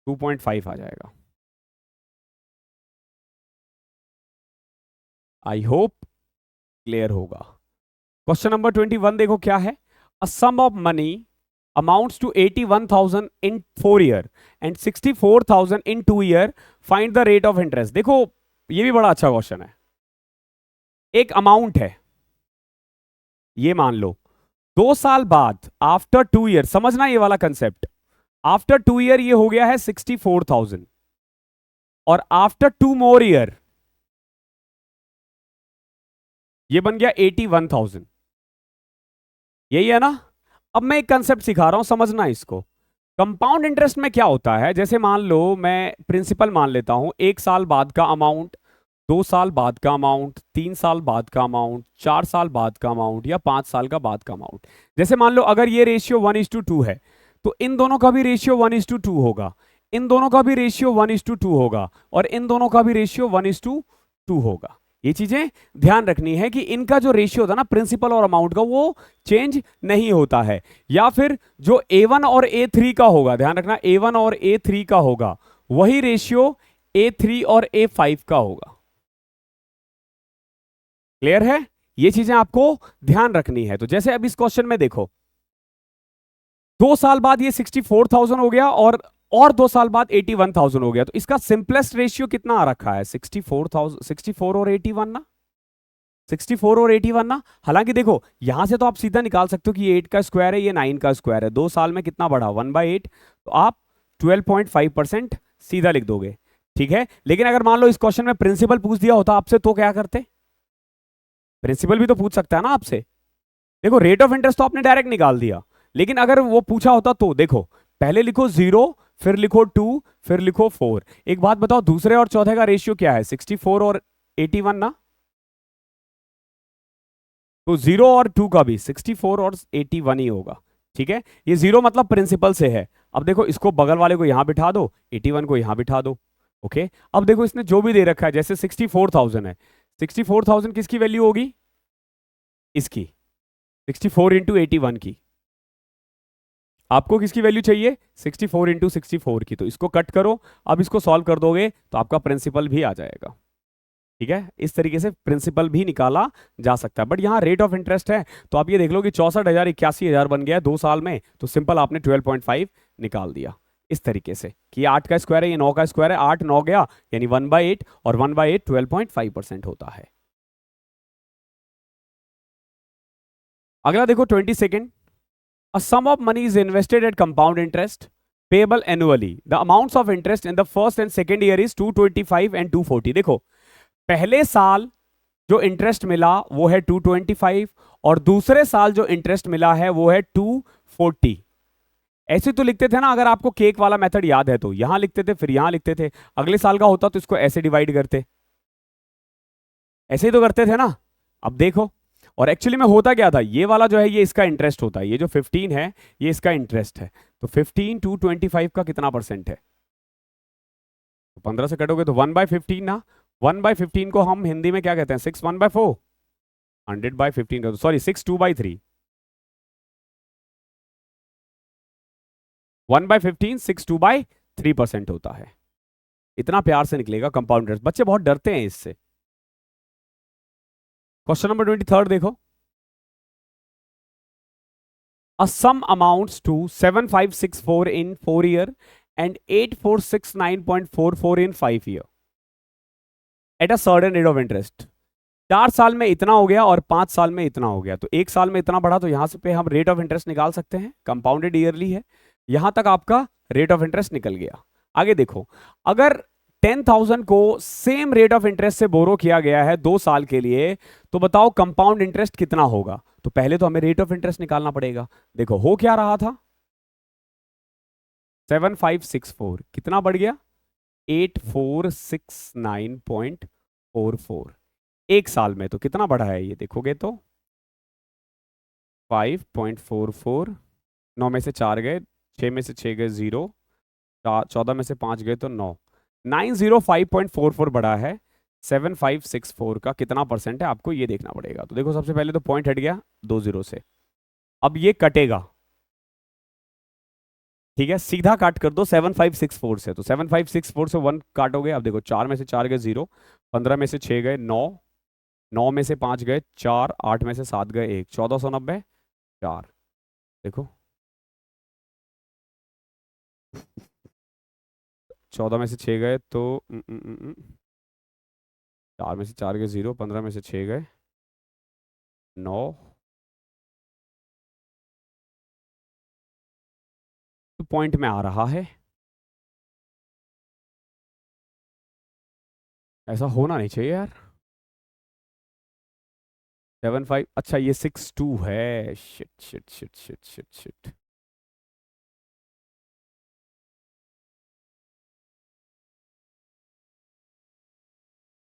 Speaker 1: 2.5 आ जाएगा। आई होप क्लियर होगा। क्वेश्चन नंबर 21 देखो क्या है। A sum of money amounts to 81,000 in 4 year and 64,000 in 2 year, find the rate of interest. देखो ये भी बड़ा अच्छा क्वेश्चन है। एक अमाउंट है, ये मान लो 2 साल बाद, आफ्टर 2 ईयर, समझना ये वाला कंसेप्ट, आफ्टर 2 ईयर ये हो गया है 64,000, और आफ्टर 2 मोर ईयर ये बन गया 81,000। यही है ना? अब मैं एक कंसेप्ट सिखा रहा हूं, समझना इसको। कंपाउंड इंटरेस्ट में क्या होता है, जैसे मान लो मैं प्रिंसिपल मान लेता हूं, 1 साल बाद का अमाउंट, 2 साल बाद का अमाउंट, 3 साल बाद का अमाउंट, 4 साल बाद का अमाउंट, या 5 साल का बाद का अमाउंट। जैसे मान लो अगर ये रेशियो 1:2 है, तो इन दोनों का भी रेशियो 1:2 होगा, इन दोनों का भी रेशियो 1:2 होगा, और इन दोनों का भी रेशियो 1:2 होगा। ये चीजें ध्यान रखनी है कि इनका जो रेशियो था ना प्रिंसिपल और अमाउंट का, वो चेंज नहीं होता है। या फिर जो A1 और A3 का होगा, ध्यान रखना, A1 और A3 का होगा, वही रेशियो A3 और A5 का होगा। क्लियर है? ये चीजें आपको ध्यान रखनी है। तो जैसे अब इस क्वेश्चन में देखो, 2 साल बाद ये 64,000 हो गया, और 2 साल बाद 81,000 हो गया। तो इसका सिंपलेस्ट रेशियो कितना आ रखा है? 64 और 81 ना, 64 और 81 ना। हालांकि देखो यहां से तो आप सीधा निकाल सकते हो कि ये 8 का स्क्वायर है, ये 9 का स्क्वायर है। 2 साल में कितना बढ़ा? 1/8। तो आप 12.5% सीधा लिख दोगे, ठीक है। लेकिन अगर मान लो इस क्वेश्चन में प्रिंसिपल पूछ दिया होता आपसे, तो क्या करते? प्रिंसिपल भी तो पूछ सकता है ना आपसे। देखो रेट ऑफ इंटरेस्ट तो आपने डायरेक्ट निकाल दिया, लेकिन अगर वो पूछा होता तो देखो, पहले लिखो 0, फिर लिखो 2, फिर लिखो 4। एक बात बताओ, दूसरे और चौथे का रेशियो क्या है? 64 और 81 ना। तो 0 और 2 का भी 64 और 81 ही होगा, ठीक है। ये 0 मतलब प्रिंसिपल से है। अब देखो इसको बगल वाले को यहां बिठा दो, 81 को यहां बिठा दो, ओके। अब देखो इसने जो भी दे रखा है, जैसे 64,000 है, 64,000 किसकी वैल्यू होगी? इसकी, 64 इंटू 81 की। आपको किसकी वैल्यू चाहिए? 64 इंटू 64 की। तो इसको कट करो, अब इसको सॉल्व कर दोगे तो आपका प्रिंसिपल भी आ जाएगा, ठीक है। इस तरीके से प्रिंसिपल भी निकाला जा सकता है। बट यहाँ रेट ऑफ इंटरेस्ट है, तो आप ये देख लो कि 64,000 81,000 बन गया 2 साल में, तो सिंपल आपने 12.5 निकाल दिया इस तरीके से कि 8 का स्क्वायर है, ये 9 का स्क्वायर है, 8 9 गया यानी 1/8, और 1/8 12.5% होता है। अगला देखो 22nd। A sum of money is invested at compound interest payable annually. The amounts of interest in the first and second year is 225 and 240. देखो पहले साल जो इंटरेस्ट मिला वो है 225, और दूसरे साल जो इंटरेस्ट मिला है वो है 240। ऐसे तो लिखते थे ना, अगर आपको केक वाला मेथड याद है तो यहां लिखते थे, फिर यहां लिखते थे। अगले साल का होता तो इसको ऐसे डिवाइड करते, ऐसे ही तो करते थे ना। अब देखो, और एक्चुअली में होता क्या था, ये वाला जो है ये इसका इंटरेस्ट होता है, ये जो 15 है ये इसका इंटरेस्ट है। तो 15 टू 25 का कितना परसेंट है? तो 15 से कटोगे तो 1/15 ना। 1/15 को हम हिंदी में क्या कहते हैं? 6 1/4। 100/15 का, सॉरी 6 2/3। 1/15 6 2/3% होता है। इतना प्यार से निकलेगा कंपाउंड इंटरेस्ट, बच्चे बहुत डरते हैं इससे। क्वेश्चन नंबर 23 देखो। A sum amounts to 7564 in 4 year and 8469.44 in 5 year at a certain rate of interest. 4 साल में इतना हो गया और 5 साल में इतना हो गया, तो 1 साल में इतना बढ़ा, तो यहां से पे हम रेट ऑफ इंटरेस्ट निकाल सकते हैं। कंपाउंडेड ईयरली है, यहां तक आपका रेट ऑफ इंटरेस्ट निकल गया। आगे देखो, अगर 10,000 को सेम रेट ऑफ इंटरेस्ट से बोरो किया गया है 2 साल के लिए, तो बताओ कंपाउंड इंटरेस्ट कितना होगा? तो पहले तो हमें रेट ऑफ इंटरेस्ट निकालना पड़ेगा। देखो हो क्या रहा था, 7564 कितना बढ़ गया? 8469.44। 1 साल में तो कितना बढ़ा है ये देखोगे तो 5.44। 9 में से 4 गए, 6 में से 6 गए 0, 14 में से 5 गए तो 9। 905.44 बढ़ा है, 7564 का कितना परसेंट है आपको ये देखना पड़ेगा। तो देखो सबसे पहले तो पॉइंट हट गया 2 0 से, अब ये कटेगा, ठीक है, सीधा काट कर दो 7564 से, तो 7564 से 1 काटोगे, अब देखो 4 में से 4 गए 0, 15 में से 6 गए 9, 9 में से 5 गए 4, 8 में से 7 गए 1, 1490 4, देखो 14 में से 6 गए तो 4 में से 4 गए 0, 15 में से 6 गए 9, तो पॉइंट में आ रहा है, ऐसा होना नहीं चाहिए यार। 75, अच्छा ये 62 है, shit shit shit shit shit shit,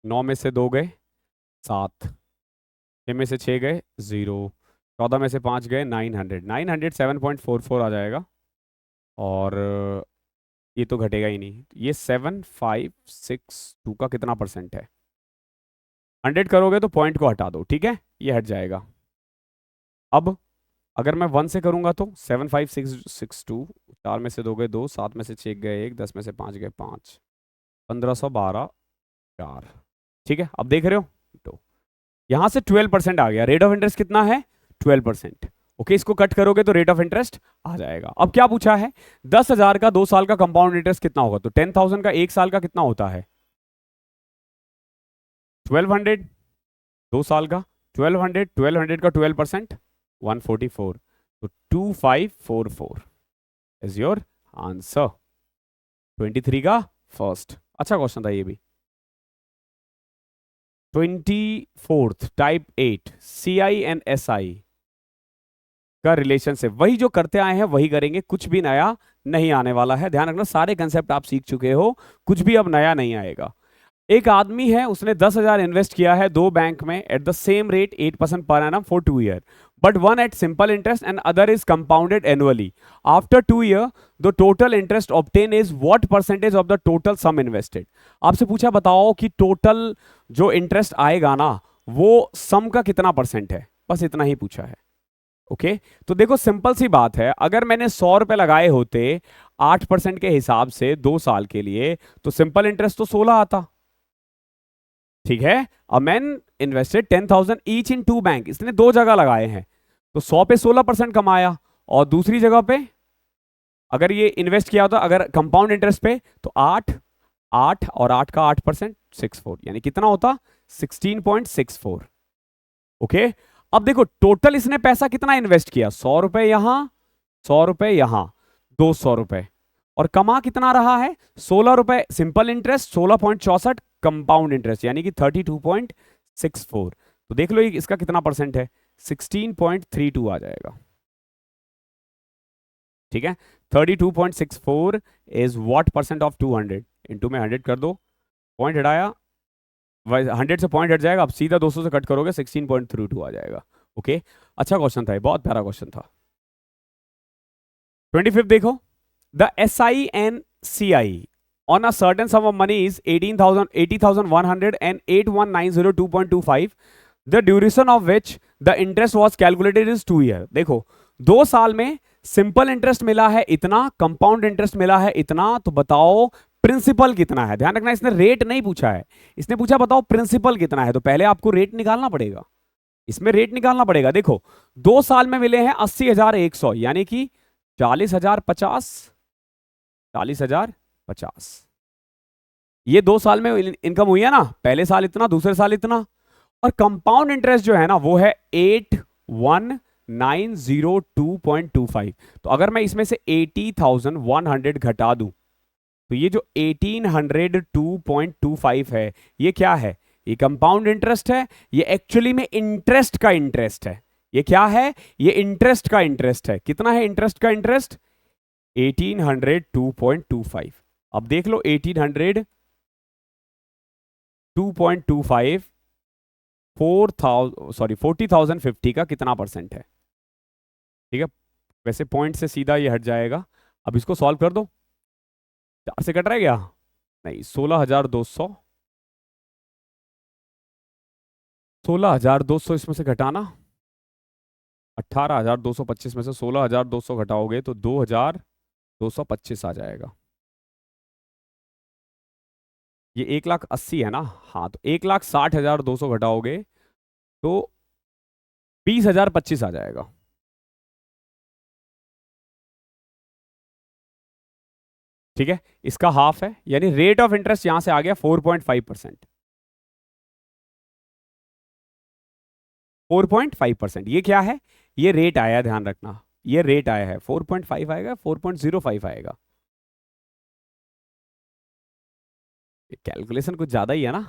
Speaker 1: 9 में से 2 गए 7, 6 में से 6 गए 0, 14 में से 5 गए 900, 907.44 आ जाएगा, और ये तो घटेगा ही नहीं, ये 7562 का कितना परसेंट है, 100 करोगे तो पॉइंट को हटा दो, ठीक है, ये हट जाएगा। अब अगर मैं 1 से करूंगा तो 75662, 4 में से 2 गए 2, 7 में से 6 गए 1, 10 में से 5 गए 5, 1512 4, ठीक है। अब देख रहे हो, तो यहां से 12% आ गया, रेट ऑफ इंटरेस्ट कितना है 12%, ओके, इसको कट करोगे तो रेट ऑफ इंटरेस्ट आ जाएगा। अब क्या पूछा है, 10,000 का 2 साल का कंपाउंड इंटरेस्ट कितना होगा, तो 10,000 का 1 साल का कितना होता है 1200, 2 साल का 1200, 1200 का 12% 144, तो 2544 इज योर आंसर, 23 का फर्स्ट। अच्छा क्वेश्चन था ये भी। 24th type 8 CI and SI का रिलेशनशिप, वही जो करते आए हैं वही करेंगे, कुछ भी नया नहीं आने वाला है, ध्यान रखना सारे कंसेप्ट आप सीख चुके हो, कुछ भी अब नया नहीं आएगा। एक आदमी है, उसने 10,000 इन्वेस्ट किया है 2 बैंक में eight the same rate 8% per annum for 2 year, but one at simple interest and other is compounded annually. After 2 year the total interest obtain is what percentage of the total sum invested. आपसे पूछा बताओ कि total जो interest आएगा ना वो सम का कितना परसेंट है, बस इतना ही पूछा है, ओके। तो देखो सिंपल सी बात है, अगर मैंने 100 रुपए लगाए होते 8% के हिसाब से 2 साल के लिए, तो सिंपल इंटरेस्ट तो 16 आता, ठीक है। A man invested 10,000 each in 2 bank, इसने 2 जगह लगाए हैं, तो 100 पे 16% कमाया, और दूसरी जगह पे अगर ये इन्वेस्ट किया होता अगर कंपाउंड इंटरेस्ट पे तो 8 8 और 8 का 8% 64, यानी कितना होता 16.64, ओके। अब देखो टोटल इसने पैसा कितना इन्वेस्ट किया, 100 रुपए यहां, 100 रुपए यहां, 200 रुपए, और कमा कितना रहा है 16 रुपए सिंपल इंटरेस्ट, 16.64 कंपाउंड इंटरेस्ट, यानी कि 32.64। तो देख लो ये इसका कितना परसेंट है, 16.32 आ जाएगा, ठीक है। 32.64 is what percent of 200, into में 100 कर दो, पॉइंट हटाया, 100 से पॉइंट हट जाएगा, अब सीधा 200 से कट करोगे 16.32 आ जाएगा, ओके। अच्छा क्वेश्चन था, बहुत प्यारा क्वेश्चन था। 25 देखो, the SI and CI on a certain sum of money is 80,100 and 81,902.25, the duration of which the interest was calculated is 2 year। देखो 2 साल में सिंपल इंटरेस्ट मिला है इतना, कंपाउंड इंटरेस्ट मिला है इतना, तो बताओ प्रिंसिपल कितना है। ध्यान रखना इसने रेट नहीं पूछा है, इसने पूछा बताओ प्रिंसिपल कितना है, तो पहले आपको रेट निकालना पड़ेगा, इसमें रेट निकालना पड़ेगा। देखो 2 साल में मिले हैं 80,100, यानी कि 40,050, 40,050, ये 2 साल में इनकम हुई है ना, पहले साल इतना दूसरे साल इतना, और कंपाउंड इंटरेस्ट जो है ना वो है 81,902.25। तो अगर मैं इसमें से 80,100 घटा दूं तो ये जो 1802.25 है ये क्या है, ये कंपाउंड इंटरेस्ट है, ये एक्चुअली में इंटरेस्ट का इंटरेस्ट है, ये क्या है, ये इंटरेस्ट का इंटरेस्ट है। कितना है इंटरेस्ट का इंटरेस्ट 1802.25। अब देख लो 1802.25 40,050 का कितना परसेंट है, ठीक है। वैसे पॉइंट से सीधा ये हट जाएगा, अब इसको सॉल्व कर दो, 4 से कट रहा है क्या, नहीं, 16,200, 16,200 इसमें से घटाना, 18,225 में से 16,200 घटाओगे तो 2,225 आ जाएगा। ये 1,80,000 है ना? हाँ, तो 1,60,200 घटाओगे तो 20,025 आ जाएगा। ठीक है, इसका हाफ है, यानी रेट ऑफ इंटरेस्ट यहां से आ गया 4.5%। 4.5%, ये क्या है? ये रेट आया, ध्यान रखना, ये रेट आया है। 4.5 आएगा, 4.05 आएगा। कैलकुलेशन कुछ ज्यादा ही है ना,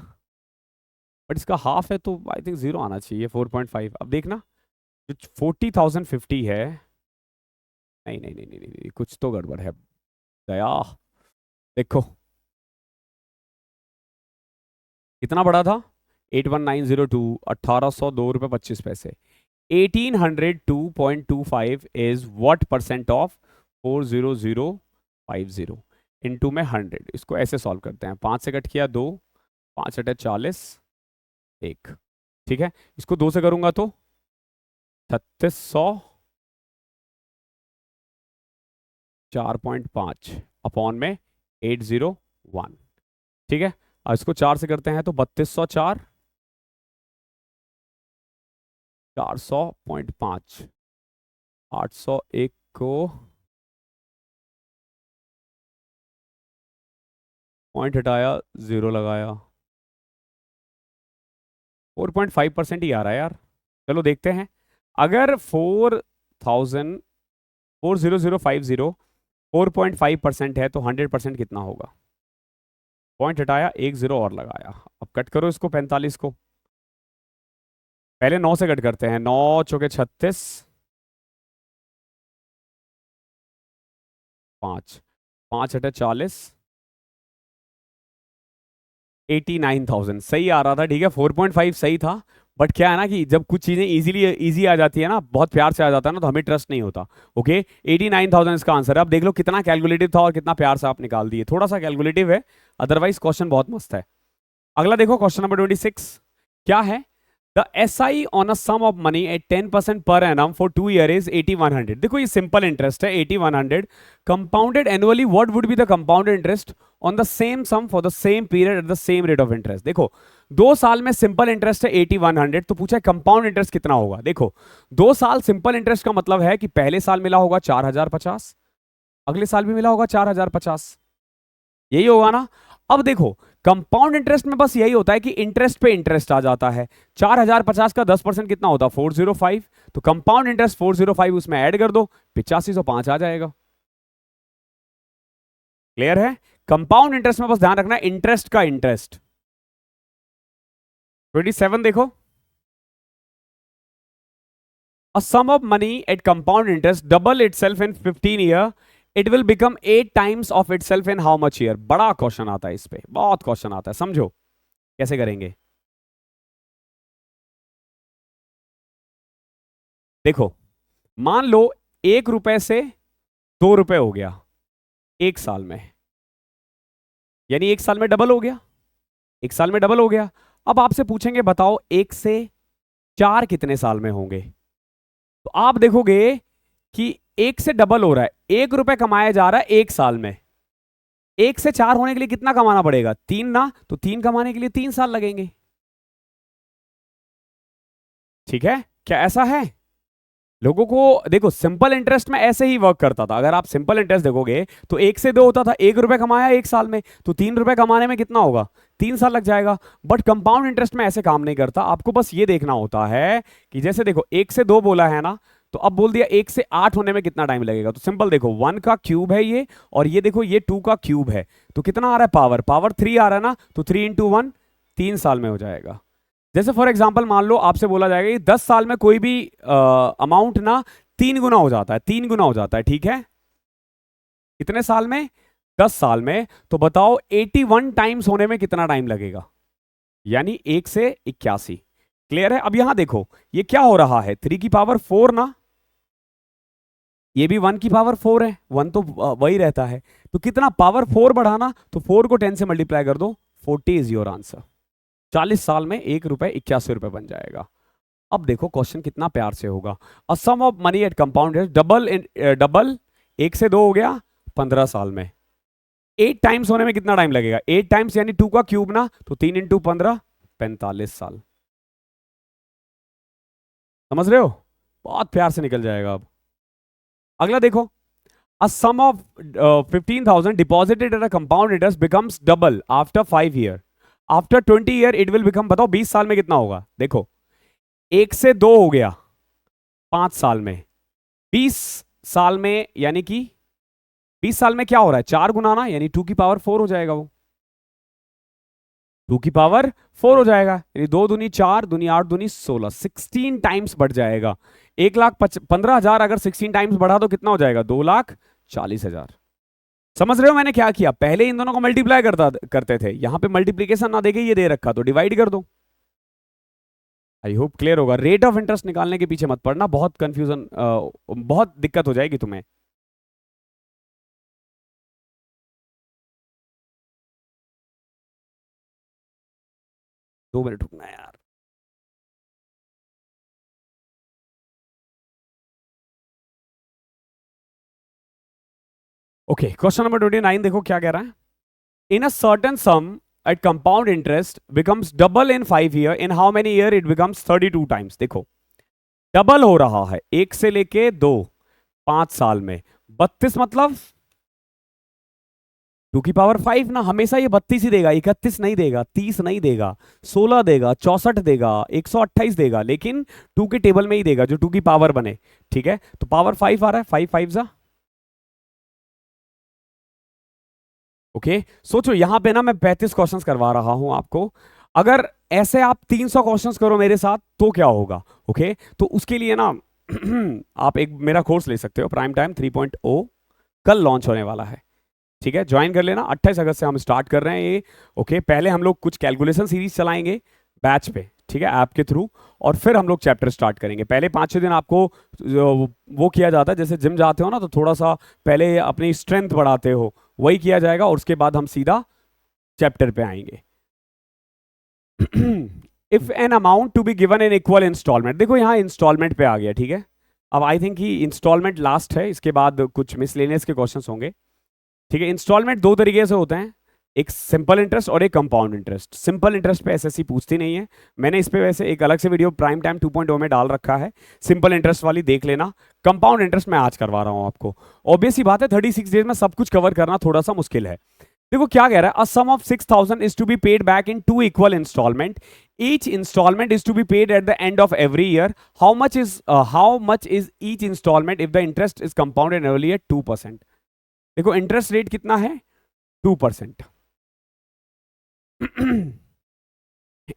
Speaker 1: बट इसका हाफ है तो आई थिंक जीरो आना चाहिए। 4.5, अब देखना, जो 40,050 है, नहीं नहीं नहीं नहीं नहीं, नहीं, कुछ तो गड़बड़ है दया। देखो कितना बड़ा था, 81902, 1,802 रुपये 25 पैसे। 1,802.25 is what percent of 40050 into में 100। इसको ऐसे सॉल्व करते हैं, 5 से कट किया 2, 5 अटे 40, 1। ठीक है, इसको 2 से करूंगा तो 3600, 4.5 अपॉन में 801। ठीक है, अब इसको 4 से करते हैं तो 3204, 400.5, 801 को पॉइंट हटाया, जीरो लगाया, 4.5% ही आ रहा है यार। चलो देखते हैं, अगर 4,050,40050 4.5% है तो 100% कितना होगा? पॉइंट हटाया, एक जीरो और लगाया। अब कट करो इसको 45 को, पहले 9 से कट करते हैं, 9 चौके 36, 5, 5 हटे 40, 89,000 सही आ रहा था। ठीक है, 4.5 सही था, बट क्या है ना कि जब कुछ चीजें इजी आ जाती है ना, बहुत प्यार से आ जाता है ना, तो हमें ट्रस्ट नहीं होता। ओके, 89,000 इसका आंसर है। अब देख लो कितना कैलकुलेटिव था और कितना प्यार से आप निकाल दिए। थोड़ा सा कैलकुलेटिव है, अदरवाइज क्वेश्चन बहुत मस्त है। अगला देखो, क्वेश्चन नंबर 26 क्या है? The SI on a sum of money at 10% per annum for 2 years is 8,100। देखो ये सिंपल इंटरेस्ट है, 8,100 compounded annually. What would be the compounded interest on the same sum for the same period at the same rate of interest. देखो 2 साल में simple interest है 8,100, तो पूछा है कंपाउंड इंटरेस्ट कितना होगा। देखो 2 साल सिंपल इंटरेस्ट का मतलब है कि पहले साल मिला होगा 4,050, अगले साल भी मिला होगा 4,050, यही होगा ना। अब देखो कंपाउंड इंटरेस्ट में बस यही होता है कि इंटरेस्ट पे इंटरेस्ट आ जाता है। 4,050 का 10% कितना होता है? 405। तो कंपाउंड इंटरेस्ट 405 उसमें ऐड कर दो, 8505 आ जाएगा। क्लियर है? कंपाउंड इंटरेस्ट में बस ध्यान रखना इंटरेस्ट का इंटरेस्ट। 27 देखो, a sum of money at compound interest double itself in 15 year, it will become 8 times of itself in how much year? बड़ा क्वेश्चन आता है, इस पे बहुत क्वेश्चन आता है, समझो कैसे करेंगे। देखो मान लो 1 रुपए से 2 रुपए हो गया 1 साल में, यानी 1 साल में डबल हो गया, 1 साल में डबल हो गया। अब आपसे पूछेंगे बताओ 1 से 4 कितने साल में होंगे? तो आप देखोगे कि 1 से डबल हो रहा है, 1 रुपए कमाया जा रहा है 1 साल में। 1 से 4 होने के लिए कितना कमाना पड़ेगा? 3 ना, तो 3 कमाने के लिए 3 साल लगेंगे। ठीक है, क्या ऐसा है? लोगों को देखो सिंपल इंटरेस्ट में ऐसे ही वर्क करता था। अगर आप सिंपल इंटरेस्ट देखोगे तो 1 से 2 होता था, 1 रुपए कमाया 1 साल में, तो 3 रुपए कमाने में कितना होगा? 3 साल लग जाएगा। बट कंपाउंड इंटरेस्ट में ऐसे काम नहीं करता। आपको बस ये देखना होता है कि जैसे देखो 1 से 2 बोला है ना, तो अब बोल दिया 1 से 8 होने में कितना टाइम लगेगा। तो सिंपल देखो 1 का क्यूब है ये, और ये देखो ये 2 का क्यूब है, तो कितना आ रहा है? पावर 3 आ रहा है ना, तो 3 × 1 3 साल में हो जाएगा। जैसे फॉर एग्जांपल मान लो आपसे बोला जाएगा कि 10 साल में कोई भी अमाउंट ना 3 गुना हो जाता है, 3 गुना हो जाता है। ठीक है, कितने साल में? 10 साल में। तो बताओ 81 टाइम्स होने में कितना टाइम लगेगा? यानी 1 से 81। क्लियर है? अब यहां देखो ये क्या हो रहा है, 3 की पावर 4 ना, ये भी 1 की पावर 4 है, 1 तो वही रहता है, तो कितना पावर 4 बढ़ाना, तो 4 को 10 से मल्टीप्लाई कर दो, 40 इज योर आंसर। 40 साल में 1 रुपए 81 रुपए बन जाएगा। अब देखो क्वेश्चन कितना प्यार से होगा। A sum of money at compound double double, 1 से 2 हो गया 15 साल में। 8 टाइम्स होने में कितना टाइम लगेगा? 8 टाइम्स यानी 2 का क्यूब ना, तो 3 इंटू 15 45 साल। समझ रहे हो? बहुत प्यार से निकल जाएगा। अब अगला देखो, a sum of 15,000 deposited at a compound interest becomes double after 5 year. After 20 year it will become, बताओ 20 साल में कितना होगा? देखो 1 से 2 हो गया 5 साल में, 20 साल में यानी कि 20 साल में क्या हो रहा है? 4 गुना ना, यानी 2 की पावर 4 हो जाएगा, वो 2 की पावर 4 हो जाएगा, यानी 2 दूनी 4, दूनी 8, दूनी 16, 16 टाइम्स बढ़ जाएगा। 1,15,000 अगर 16 टाइम्स बढ़ा तो कितना हो जाएगा? 2,40,000। समझ रहे हो मैंने क्या किया? पहले इन दोनों को मल्टीप्लाई करते थे, यहां पे मल्टीप्लीकेशन ना देके ये दे रखा तो डिवाइड कर दो। आई होप क्लियर होगा। रेट ऑफ इंटरेस्ट निकालने के पीछे मत पड़ना, बहुत कंफ्यूजन, बहुत दिक्कत हो जाएगी तुम्हें। 2 मिनट रुकना यार। ओके, क्वेश्चन नंबर 29 देखो क्या कह रहा है। In a certain sum at compound interest becomes double in 5 year, in how many year it becomes 32 times. देखो डबल हो रहा है 1 से लेके 2, 5 साल में। 32 मतलब 2 की पावर 5 ना, हमेशा ये 32 ही देगा, 31 नहीं देगा, 30 नहीं देगा, 16 देगा, 64 देगा, 128 देगा, लेकिन 2 के टेबल में ही देगा जो 2 की पावर बने। ठीक है, तो पावर 5 आ रहा है, 5 5 जा। ओके, सोचो यहां पे ना मैं 35 क्वेश्चंस करवा रहा हूं आपको, अगर ऐसे आप 300 क्वेश्चंस करो मेरे साथ तो क्या होगा? ओके, तो उसके लिए ना आप एक मेरा कोर्स ले सकते हो, प्राइम टाइम 3.0 कल लॉन्च होने वाला है। ठीक है, ज्वाइन कर लेना। 28 अगस्त से हम स्टार्ट कर रहे हैं ये। ओके, पहले हम लोग कुछ कैलकुलेशन सीरीज चलाएंगे बैच पे, ठीक है, ऐप के थ्रू, और फिर हम लोग चैप्टर स्टार्ट करेंगे। पहले 5-6 दिन आपको वो किया जाता है, जैसे जिम जाते हो ना, तो थोड़ा सा पहले अपनी स्ट्रेंथ बढ़ाते हो, वही किया जाएगा, और उसके बाद हम सीधा चैप्टर पे आएंगे। If an amount to be given in equal installment, देखो यहाँ इंस्टॉलमेंट पे आ गया। ठीक है, अब आई थिंक कि इंस्टॉलमेंट लास्ट है, इसके बाद कुछ मिसलेनियस के क्वेश्चंस होंगे। ठीक है, इंस्टॉलमेंट 2 तरीके से होते हैं, एक सिंपल इंटरेस्ट और एक कंपाउंड इंटरेस्ट। सिंपल इंटरेस्ट पे एसएससी पूछती नहीं है, मैंने इस पे वैसे एक अलग से वीडियो प्राइम टाइम 2.0 में डाल रखा है, सिंपल इंटरेस्ट वाली देख लेना। कंपाउंड इंटरेस्ट मैं आज करवा रहा हूं आपको। ऑब्वियस ही बात है 36 डेज में सब कुछ कवर करना थोड़ा सा मुश्किल है। देखो क्या कह रहा है, a sum of 6,000 is to be paid back in 2 equal instalment, each instalment is to be paid at the end of every year, how much is each instalment if the interest is compounded annually at 2%। देखो interest rate कितना है? 2%।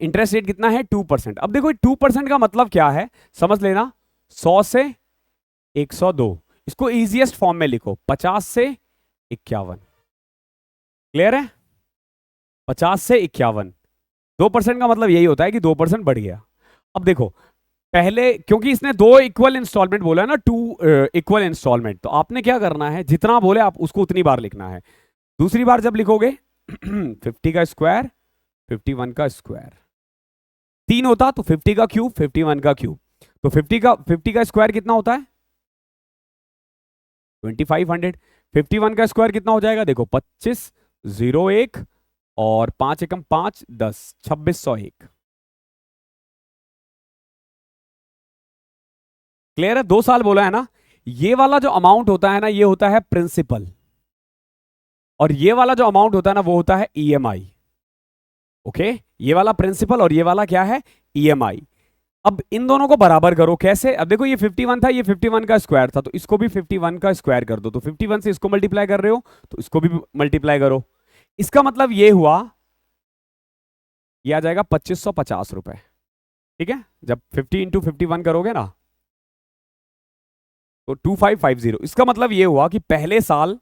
Speaker 1: Interest rate कितना है? 2%। अब देखो 2% का मतलब क्या है, समझ लेना। 100 से 102, इसको इजीएस्ट फॉर्म में लिखो, 50 से 51। क्लियर है? 50 से 51, 2% का मतलब यही होता है कि 2% बढ़ गया। अब देखो पहले, क्योंकि इसने 2 इक्वल इंस्टॉलमेंट बोला है ना, 2 इक्वल इंस्टॉलमेंट, तो आपने क्या करना है, जितना बोले आप उसको उतनी बार लिखना है। दूसरी बार जब लिखोगे 50 का स्क्वायर, 51 का स्क्वायर, 3 होता तो 50 का क्यूब, 51 का क्यूब, तो 50 का स्क्वायर कितना होता है? 2500। 51 का स्क्वायर कितना हो जाएगा? देखो 2501 और 5 एकम 5, 10, 2601। क्लियर है? 2 साल बोला है ना। ये वाला जो अमाउंट होता है ना, ये होता है प्रिंसिपल, और ये वाला जो अमाउंट होता है ना, वो होता है ईएमआई। ओके, ये वाला प्रिंसिपल और ये वाला क्या है? ईएमआई। अब इन दोनों को बराबर करो, कैसे? अब देखो ये 51 था, ये 51 का स्क्वायर था, तो इसको भी 51 का स्क्वायर कर दो, तो 51 से इसको मल्टीप्लाई कर रहे हो तो इसको भी मल्टीप्लाई करो। इसका मतलब ये हुआ, ये आ जाएगा 2550 रुपए। ठीक है, जब 50 इंटू 51 करोगे ना तो 2550। इसका मतलब ये हुआ कि पहले साल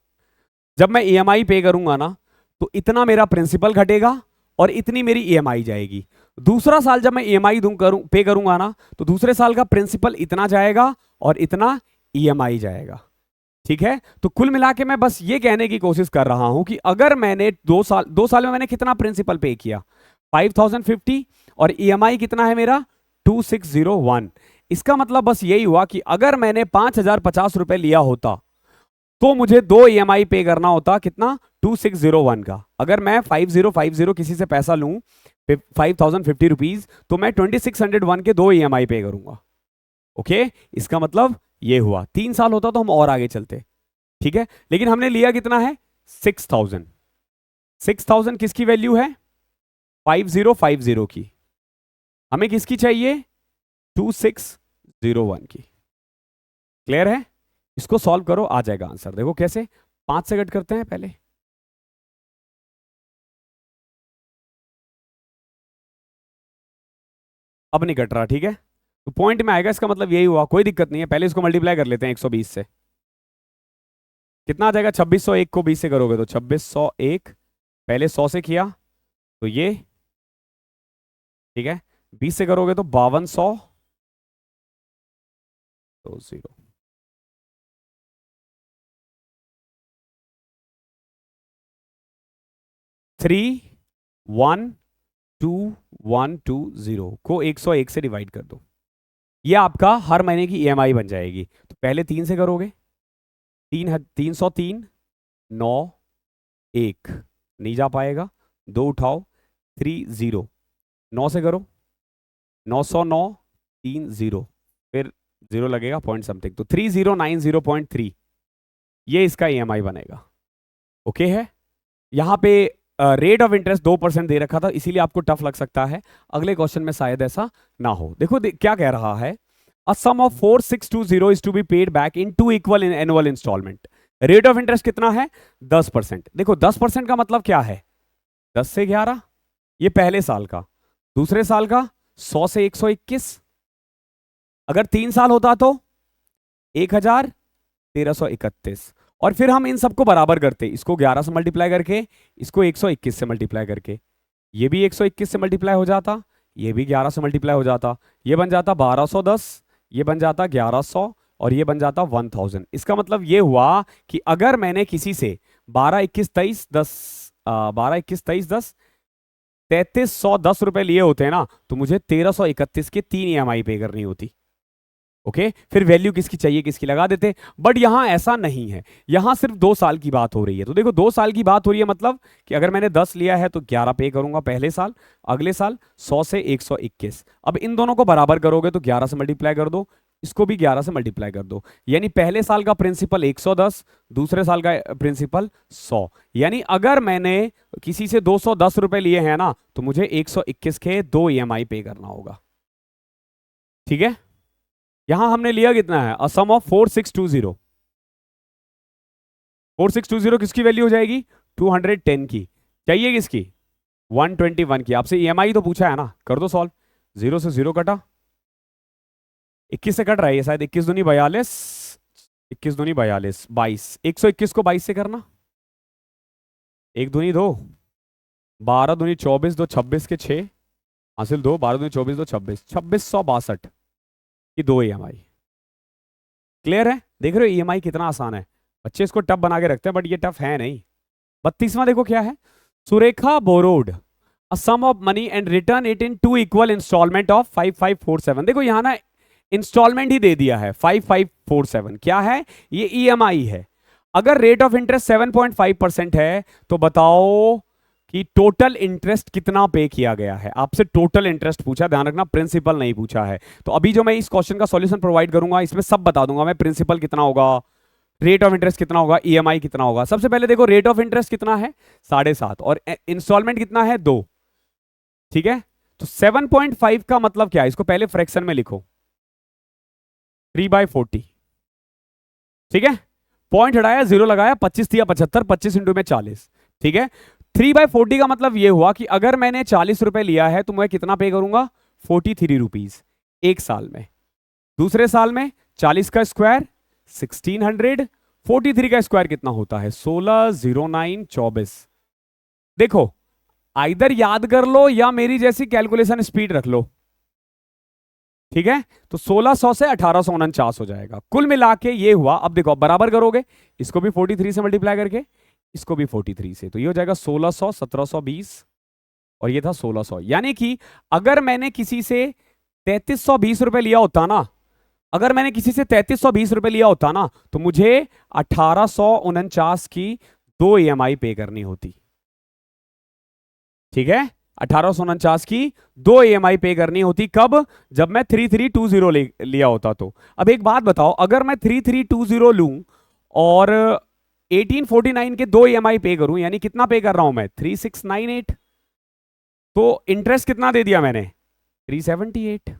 Speaker 1: जब मैं ईएमआई पे करूंगा ना, तो इतना मेरा प्रिंसिपल घटेगा और इतनी मेरी ईएमआई जाएगी। दूसरा साल जब मैं ईएमआई पे करूंगा ना, तो दूसरे साल का प्रिंसिपल इतना जाएगा और इतना ईएमआई जाएगा। ठीक है, तो कुल मिला के मैं बस ये कहने की कोशिश कर रहा हूं कि अगर मैंने 2 साल में मैंने कितना प्रिंसिपल पे किया 5050, और ईएमआई कितना है मेरा 2601। इसका मतलब बस यही हुआ कि अगर मैंने 5050 रुपए लिया होता तो मुझे 2 ईएमआई पे करना होता, कितना 2601 का। अगर मैं 5050 किसी से पैसा लूं 5050 रुपीज, तो मैं 2601 के 2 ईएमआई पे करूंगा। ओके, इसका मतलब ये हुआ। 3 साल होता तो हम और आगे चलते, ठीक है, लेकिन हमने लिया कितना है 6000। 6000 किसकी वैल्यू है 5050 की, हमें किसकी चाहिए 2601 की। क्लियर है, इसको सॉल्व करो, आ जाएगा आंसर। देखो कैसे, 5 से कट करते हैं पहले। अब नहीं कट रहा, ठीक है, तो पॉइंट में आएगा, इसका मतलब यही हुआ। कोई दिक्कत नहीं है, पहले इसको मल्टीप्लाई कर लेते हैं 120 से। कितना आ जाएगा 2601 को 20 से करोगे तो 2601, पहले 100 से किया तो ये, ठीक है, 20 से करोगे तो 5200, तो 0। 312120 को 101 से डिवाइड कर दो, ये आपका हर महीने की ईएमआई बन जाएगी। तो पहले 3 से करोगे, 303 9 1, नहीं जा पाएगा, 2 उठाओ 30, 9 से करो 909 30, फिर 0 लगेगा पॉइंट समथिंग, तो 3090.3 ये इसका ईएमआई बनेगा। ओके है, यहां पे रेट ऑफ इंटरेस्ट 2% दे रखा था, इसीलिए आपको टफ लग सकता है। अगले क्वेश्चन में शायद ऐसा ना हो। देखो क्या कह रहा है, a sum of 4620 is to be paid back in 2 equal annual instalment. Rate of interest कितना है 10%। देखो 10% का मतलब क्या है 10 से 11, ये पहले साल का। दूसरे साल का 100 से 121, अगर 3 साल होता तो 1331। और फिर हम इन सबको बराबर करते, इसको 11 से मल्टीप्लाई करके, इसको 121 से मल्टीप्लाई करके, ये भी 121 से मल्टीप्लाई हो जाता, ये भी 11 से मल्टीप्लाई हो जाता, ये बन जाता 1210, ये बन जाता 1100, और ये बन जाता 1000। इसका मतलब ये हुआ कि अगर मैंने किसी से 12 21 23 10 12 21 23 10 3310 रुपए लिए होते हैं ना, तो मुझे 1331 के 3 ईएमआई पे करनी होती। ओके, फिर वैल्यू किसकी चाहिए किसकी लगा देते, बट यहां ऐसा नहीं है, यहां सिर्फ 2 साल की बात हो रही है। तो देखो 2 साल की बात हो रही है, मतलब कि अगर मैंने 10 लिया है तो 11 पे करूंगा पहले साल, अगले साल 100 से 121। अब इन दोनों को बराबर करोगे तो 11 से मल्टीप्लाई कर दो, इसको भी 11 से मल्टीप्लाई कर दो, यानी पहले साल का प्रिंसिपल 110, दूसरे साल का प्रिंसिपल 100। यानी अगर मैंने किसी से 210 रुपए लिए हैं ना, तो मुझे 121 के 2 ईएमआई पे करना होगा। ठीक है, यहां हमने लिया कितना है, अ सम ऑफ 4620। 4620 किसकी वैल्यू हो जाएगी 210 की, चाहिए किसकी 121 की। आपसे ईएमआई तो पूछा है ना, कर दो सॉल्व। 0 से 0 कटा, 21 से कट रहा है ये शायद, 21 दूनी 42, 21 दूनी 42, 22, 121 को 22 से करना, 1 दूनी 2, 12 दूनी 24, 2 26 के 6 हासिल 2, 12 दूनी 24, 2 26, 2662 की 2 ईएमआई। क्लियर है, देख रहे हो ईएमआई कितना आसान है। बच्चे इसको टफ बना के रखते हैं, बट ये टफ है नहीं। 32वां देखो क्या है, Surekha borrowed a sum of money and return it in 2 equal installment of 5547। देखो यहां ना इंस्टॉलमेंट ही दे दिया है 5547, क्या है ये ईएमआई है। अगर रेट ऑफ इंटरेस्ट 7.5% है तो बताओ कि टोटल इंटरेस्ट कितना पे किया गया है। आपसे टोटल इंटरेस्ट पूछा, ध्यान रखना प्रिंसिपल नहीं पूछा है। तो अभी जो मैं इस क्वेश्चन का सॉल्यूशन प्रोवाइड करूंगा इसमें सब बता दूंगा मैं, प्रिंसिपल कितना होगा, रेट ऑफ इंटरेस्ट कितना होगा, ईएमआई कितना होगा। सबसे पहले देखो रेट ऑफ इंटरेस्ट कितना है 7.5 और इंस्टॉलमेंट कितना है 2। ठीक है, तो 7.5 का मतलब क्या है, इसको पहले फ्रैक्शन में लिखो 3/40। ठीक है, पॉइंट हटाया 0 लगाया, 25 दिया 75, 25 इंटू में 40। ठीक है, 3/40 का मतलब यह हुआ कि अगर मैंने 40 रुपए लिया है तो मैं कितना पे करूंगा 43 रुपीज एक साल में। दूसरे साल में 40 का स्क्वायर 1600, 43 का स्क्वायर कितना होता है 160924। देखो आइदर याद कर लो या मेरी जैसी कैलकुलेशन स्पीड रख लो। ठीक है, तो 1600 से 1849 हो जाएगा। कुल मिला के ये हुआ। अब देखो, बराबर करोगे इसको भी 43 से मल्टीप्लाई करके, इसको भी 43 से, तो ये हो जाएगा 1600, 1720 और ये था 1600। यानी कि अगर मैंने किसी से 3320 रुपए लिया होता ना, अगर मैंने किसी से 3320 रुपए लिया होता ना, तो मुझे 1849 की 2 ईएमआई पे करनी होती। ठीक है, 1849 की 2 ईएमआई पे करनी होती। कब? जब मैं 3320 लिया होता तो। अब एक बात बताओ, अगर मैं 3320 लूं और 1849 के 2 ईएमआई पे करूं, यानी कितना पे कर रहा हूं मैं? 3698। तो इंटरेस्ट कितना दे दिया मैंने? 378।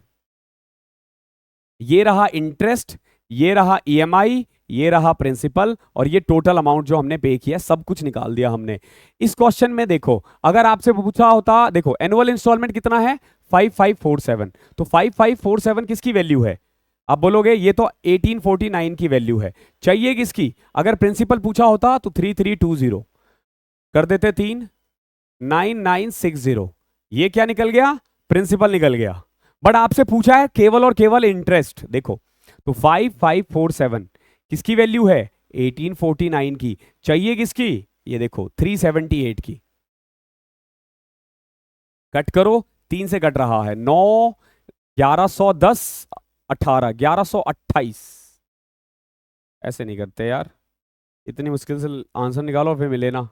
Speaker 1: ये रहा इंटरेस्ट, ये रहा ईएमआई, ये रहा प्रिंसिपल, और ये टोटल अमाउंट जो हमने पे किया, सब कुछ निकाल दिया हमने। इस क्वेश्चन में देखो, अगर आपसे पूछा होता, देखो एनुअल इंस्टॉलमेंट कितना है? 5547। तो 5547 किसकी वैल्यू है? आप बोलोगे ये तो 1849 की वैल्यू है। चाहिए किसकी? अगर प्रिंसिपल पूछा होता तो 3320 कर देते 3, 9960। ये क्या निकल गया? प्रिंसिपल निकल गया। बट आपसे पूछा है केवल और केवल इंटरेस्ट। देखो, तो 5547 किसकी वैल्यू है? 1849 की। चाहिए किसकी? ये देखो 378 की। कट करो, 3 से कट रहा है, 9, 1110, 18, 1128। ऐसे नहीं करते यार, इतनी मुश्किल से आंसर निकालो फिर मिले ना।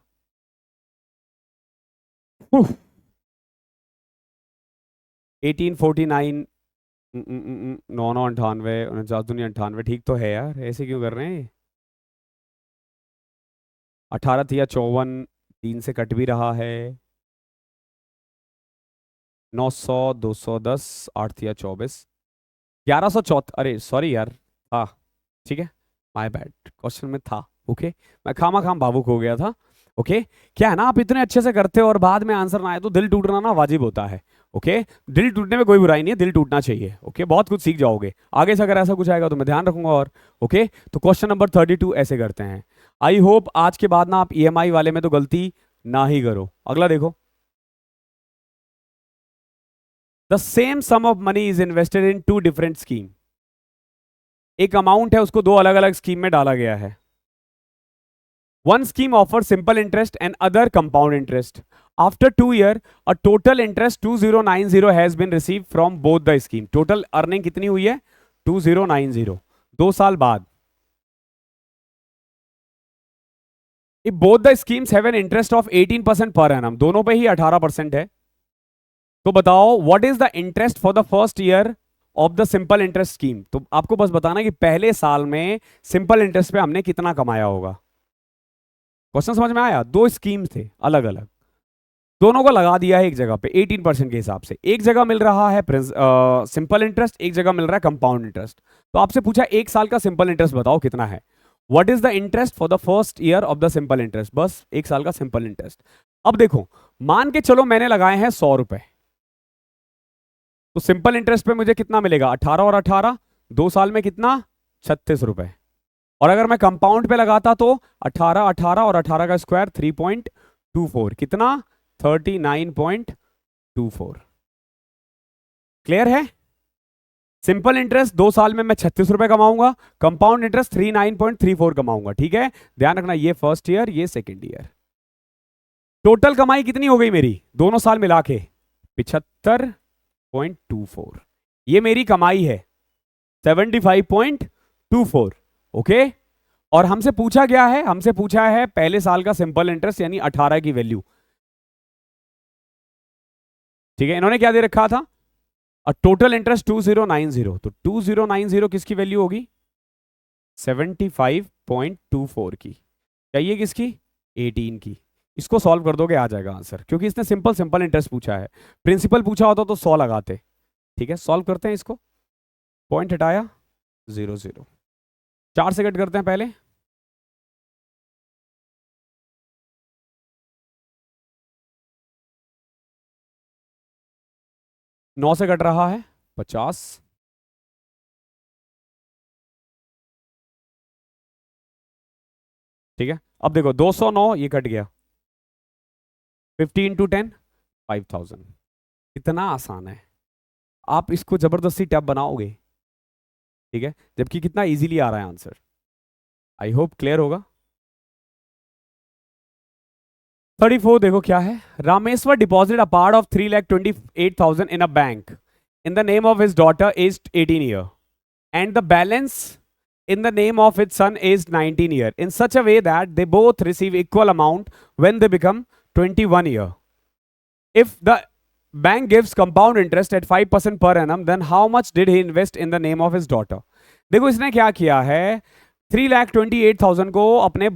Speaker 1: 1849, 9 9 98, 49 98, ठीक तो है यार, ऐसे क्यों कर रहे हैं? 18 थिया 54, 3 से कट भी रहा है, 900, 210, 8 थिया 24, 1104। अरे सॉरी यार, हाँ ठीक है, माय बैड, क्वेश्चन में था। ओके, मैं खामा खाम भावुक हो गया था। ओके, क्या है ना, आप इतने अच्छे से करते हो और बाद में आंसर ना आए तो दिल टूटना ना वाजिब होता है। ओके, दिल टूटने में कोई बुराई नहीं है, दिल टूटना चाहिए। ओके, बहुत कुछ सीख जाओगे आगे से, अगर ऐसा कुछ आएगा तो मैं ध्यान रखूंगा। और ओके, तो क्वेश्चन नंबर 32 ऐसे करते हैं। आई होप आज के बाद ना आप ईएमआई वाले में तो गलती ना ही करो। अगला देखो, the same sum of money is invested in 2 different scheme. एक अमाउंट है, उसको 2 अलग अलग स्कीम में डाला गया है। One scheme offers simple interest and other compound interest. After 2 years, a total interest 2090 has been received from both the scheme. Total earning कितनी हुई है? 2090, 2 साल बाद. If both the schemes have an interest of 18% per annum, दोनों पे ही 18% है, तो बताओ what is the interest for the first year of the simple interest scheme. तो आपको बस बताना कि पहले साल में सिंपल इंटरेस्ट पे हमने कितना कमाया होगा। क्वेश्चन समझ में आया? 2 स्कीम थे अलग अलग, दोनों को लगा दिया है एक जगह पे 18% के हिसाब से। एक जगह मिल रहा है सिंपल इंटरेस्ट, एक जगह मिल रहा है कंपाउंड इंटरेस्ट। तो आपसे पूछा 1 साल का सिंपल इंटरेस्ट बताओ कितना है। What is the interest for the first year of the simple interest, बस 1 साल का सिंपल इंटरेस्ट। अब देखो, मान के चलो मैंने लगाए हैं 100 रुपए, तो सिंपल इंटरेस्ट पे मुझे कितना मिलेगा? 18 और 18, 2 साल में कितना? 36 रुपए। और अगर मैं कंपाउंड पे लगाता तो 18, 18 और 18 का स्क्वायर 3.24, कितना? 39.24। क्लियर है? सिंपल इंटरेस्ट 2 साल में मैं 36 रुपए कमाऊंगा, कंपाउंड इंटरेस्ट 39.34 कमाऊंगा। ठीक है, ध्यान रखना, ये फर्स्ट ईयर, ये सेकेंड ईयर। टोटल कमाई कितनी हो गई मेरी दोनों साल मिला के? 75.24। ये मेरी कमाई है 75.24। ओके, और हमसे पूछा गया है, हमसे पूछा है पहले साल का सिंपल इंटरेस्ट यानी 18 की वैल्यू। ठीक है, इन्होंने क्या दे रखा था? टोटल इंटरेस्ट 2090, तो 2090 किसकी वैल्यू होगी? 75.24 की। चाहिए किसकी? 18 की। इसको सॉल्व कर दोगे आ जाएगा आंसर, क्योंकि इसने सिंपल सिंपल इंटरेस्ट पूछा है। प्रिंसिपल पूछा होता तो 100 लगाते। ठीक है, सॉल्व करते हैं इसको। पॉइंट हटाया, 0 0, 4 से कट करते हैं पहले, 9 से कट रहा है 50, ठीक है। अब देखो 209 ये कट गया, 50 × 10, 5000। इतना आसान है। आप इसको जबरदस्ती टफ बनाओगे, ठीक है, जबकि कितना इजीली आ रहा है आंसर। आई होप क्लियर होगा। 34 देखो क्या है, Rameshwar deposit a part of 3,28,000 in a bank in the name of his daughter aged 18 year and the balance in the name of its son aged 19 year in such a way that they both receive equal amount when they become 21 year. If the bank gives compound interest at 5% per annum, then how much did he invest in the name of his daughter? देखो इसने क्या किया है, 3,28,000 को अपने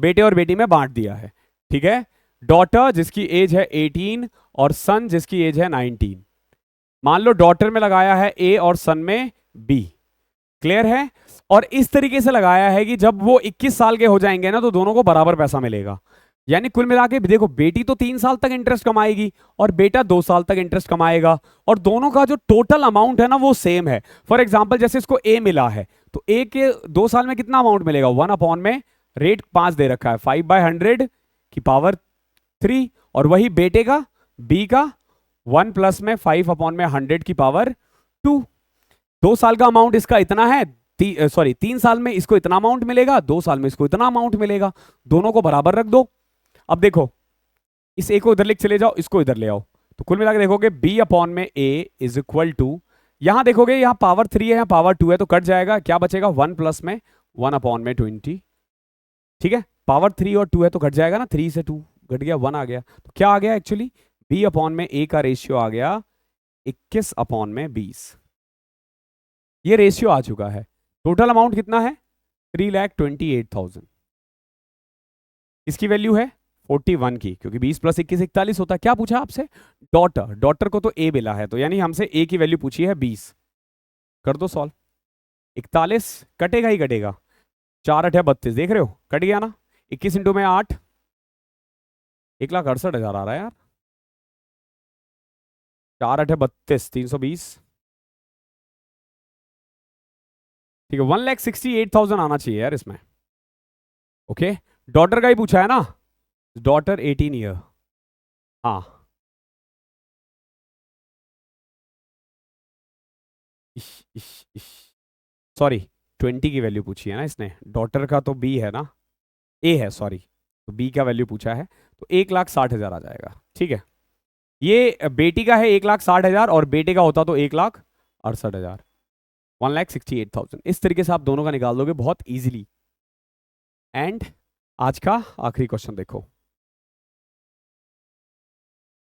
Speaker 1: बेटे और बेटी में बांट दिया है, ठीक है। डॉटर जिसकी एज है 18 और सन जिसकी एज है 19। मान लो डॉटर में लगाया है ए और सन में बी, क्लियर है। और इस तरीके से लगाया है कि जब वो 21 साल के हो जाएंगे ना तो दोनों को बराबर पैसा मिलेगा। यानी कुल मिला के देखो, बेटी तो 3 साल तक इंटरेस्ट कमाएगी और बेटा 2 साल तक इंटरेस्ट कमाएगा, और दोनोों का जो टोटल अमाउंट है ना वो सेम है। फॉर एग्जाम्पल जैसे इसको ए मिला है तो ए के 2 साल में कितना अमाउंट मिलेगा, 1 अपॉन में रेट 5 दे रखा है 5/100 की पावर 3, और वही बेटे का बी का 1 प्लस में 5 अपॉन में 100 की पावर 2। 2 साल का अमाउंट इसका इतना है, 3 साल में इसको इतना अमाउंट मिलेगा, 2 साल में इसको इतना अमाउंट मिलेगा, दोनों को बराबर रख दो। अब देखो इस ए को इधर लेके चले जाओ, इसको इधर ले आओ, तो कुल मिलाकर देखोगे बी अपॉन में ए इज इक्वल टू, यहां देखोगे यहां पावर 3 है, यहां पावर 2 है, तो कट जाएगा, क्या बचेगा 1 प्लस में 1 अपॉन में 20, ठीक है। पावर 3 और 2 है तो कट जाएगा ना, 3 से 2 घट गया, 1 आ गया, तो क्या आ गया एक्चुअली, बी अपॉन में ए का रेशियो आ गया 21 अपॉन में 20। ये रेशियो आ चुका है। टोटल अमाउंट कितना है 3,28,000। इसकी वैल्यू है 41 की, क्योंकि 20 प्लस 21 41 होता है। क्या पूछा आपसे, डॉटर, डॉटर को तो ए मिला है, तो यानी हमसे ए की वैल्यू पूछी है 20। कर दो सॉल्व, 41 कटेगा ही कटेगा, 4 8 32, देख रहे हो कट गया ना, 21 इंटू में 8, 1,68,000 आ रहा है यार, 4 8 32, 320, ठीक है, 1,68,000 आना चाहिए यार इसमें। ओके, डॉटर का ही पूछा है ना, डॉटर 18 ईयर, हाँ सॉरी 20 की वैल्यू पूछी है ना इसने, डॉटर का तो बी है ना, ए है सॉरी, तो बी का वैल्यू पूछा है, तो 1,60,000 आ जाएगा, ठीक है। ये बेटी का है 1,60,000 और बेटे का होता तो 1,68,000, 1,68,000। इस तरीके से आप दोनों का निकाल दोगे बहुत इजीली। एंड आज का आखिरी क्वेश्चन देखो,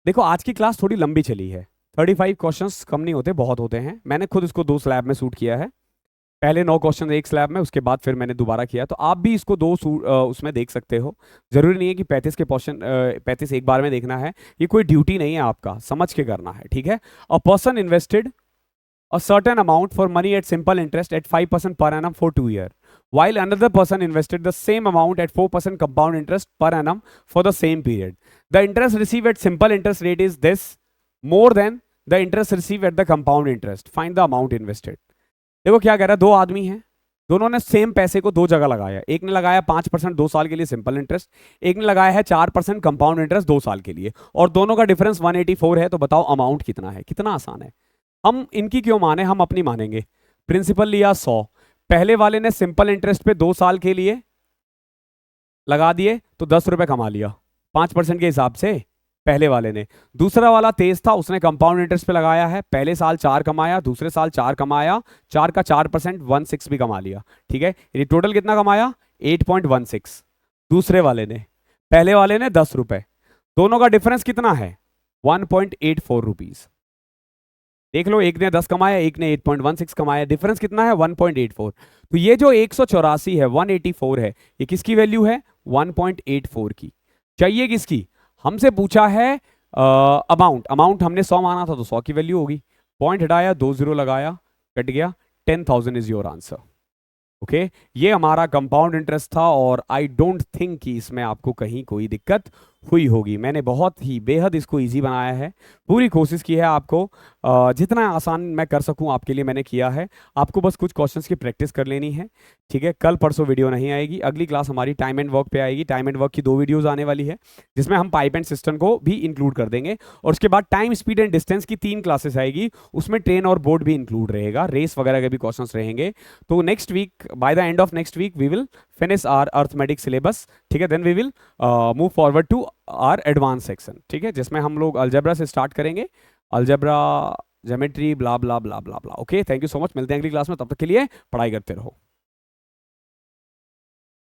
Speaker 1: देखो आज की क्लास थोड़ी लंबी चली है, 35 क्वेश्चंस कम नहीं होते, बहुत होते हैं। मैंने खुद इसको 2 स्लैब में शूट किया है, पहले 9 क्वेश्चन एक स्लैब में, उसके बाद फिर मैंने दोबारा किया, तो आप भी इसको 2 उसमें देख सकते हो। जरूरी नहीं है कि 35 के क्वेश्चन 35 एक बार में देखना है, ये कोई ड्यूटी नहीं है आपका, समझ के करना है, ठीक है। A person invested a certain amount for money at simple interest at 5% per annum for 2 years, while another person invested the same amount at 4% compound interest per annum for the same period. The interest received at simple interest rate is this more than the interest received at the compound interest. Find the amount invested. देखो क्या कह रहा है, 2 आदमी हैं, दोनों ने same पैसे को 2 जगह लगाया, एक ने लगाया 5% 2 साल के लिए सिंपल इंटरेस्ट, एक ने लगाया है 4% कंपाउंड इंटरेस्ट 2 साल के लिए, और दोनों का डिफरेंस 184 है। तो बताओ अमाउंट कितना है। कितना आसान है, हम इनकी क्यों माने, हम अपनी मानेंगे। प्रिंसिपल लिया 100, पहले वाले ने सिंपल इंटरेस्ट पे 2 साल के लिए लगा दिए तो 10 रुपए कमा लिया 5% के हिसाब से पहले वाले ने। दूसरा वाला तेज था, उसने कंपाउंड इंटरेस्ट पे लगाया है, पहले साल 4 कमाया, दूसरे साल 4 कमाया, 4 का 4% 16 भी कमा लिया, ठीक है। ये टोटल कितना कमाया 8.16 दूसरे वाले ने, पहले वाले ने 10 रुपए, दोनों का डिफरेंस कितना है 1.84 रुपीज। देख लो, एक ने 10 कमाया, एक ने 8.16 कमाया, डिफरेंस कितना है 1.84। तो ये जो 184 है 184 है, ये किसकी वैल्यू है 1.84 की। चाहिए किसकी, हमसे पूछा है अमाउंट, अमाउंट हमने 100 माना था तो 100 की वैल्यू होगी, पॉइंट हटाया 2 0 लगाया, कट गया, 10,000 इज योर आंसर। ओके, ये हमारा कंपाउंड इंटरेस्ट था, और आई डोंट थिंक कि इसमें आपको कहीं कोई दिक्कत हुई होगी। मैंने बहुत ही बेहद इसको ईजी बनाया है, पूरी कोशिश की है आपको जितना आसान मैं कर सकूं आपके लिए मैंने किया है। आपको बस कुछ क्वेश्चंस की प्रैक्टिस कर लेनी है, ठीक है। कल परसों वीडियो नहीं आएगी, अगली क्लास हमारी टाइम एंड वर्क पे आएगी। टाइम एंड वर्क की 2 वीडियोस आने वाली है, जिसमें हम पाइप एंड सिस्टम को भी इंक्लूड कर देंगे। और उसके बाद टाइम, स्पीड एंड डिस्टेंस की 3 क्लासेस आएगी, उसमें ट्रेन और बोर्ड भी इंक्लूड रहेगा, रेस वगैरह के भी क्वेश्चन रहेंगे। तो next week, by the end of next week we will finish our arithmetic syllabus, ठीक है। Then we will move forward to our advance section, ठीक है, जिसमें हम लोग अलजेब्रा से स्टार्ट करेंगे, algebra, geometry, blah blah blah blah blah. Okay, thank you so much, मिलते हैं अगली क्लास में, तब तक के लिए पढ़ाई करते रहो।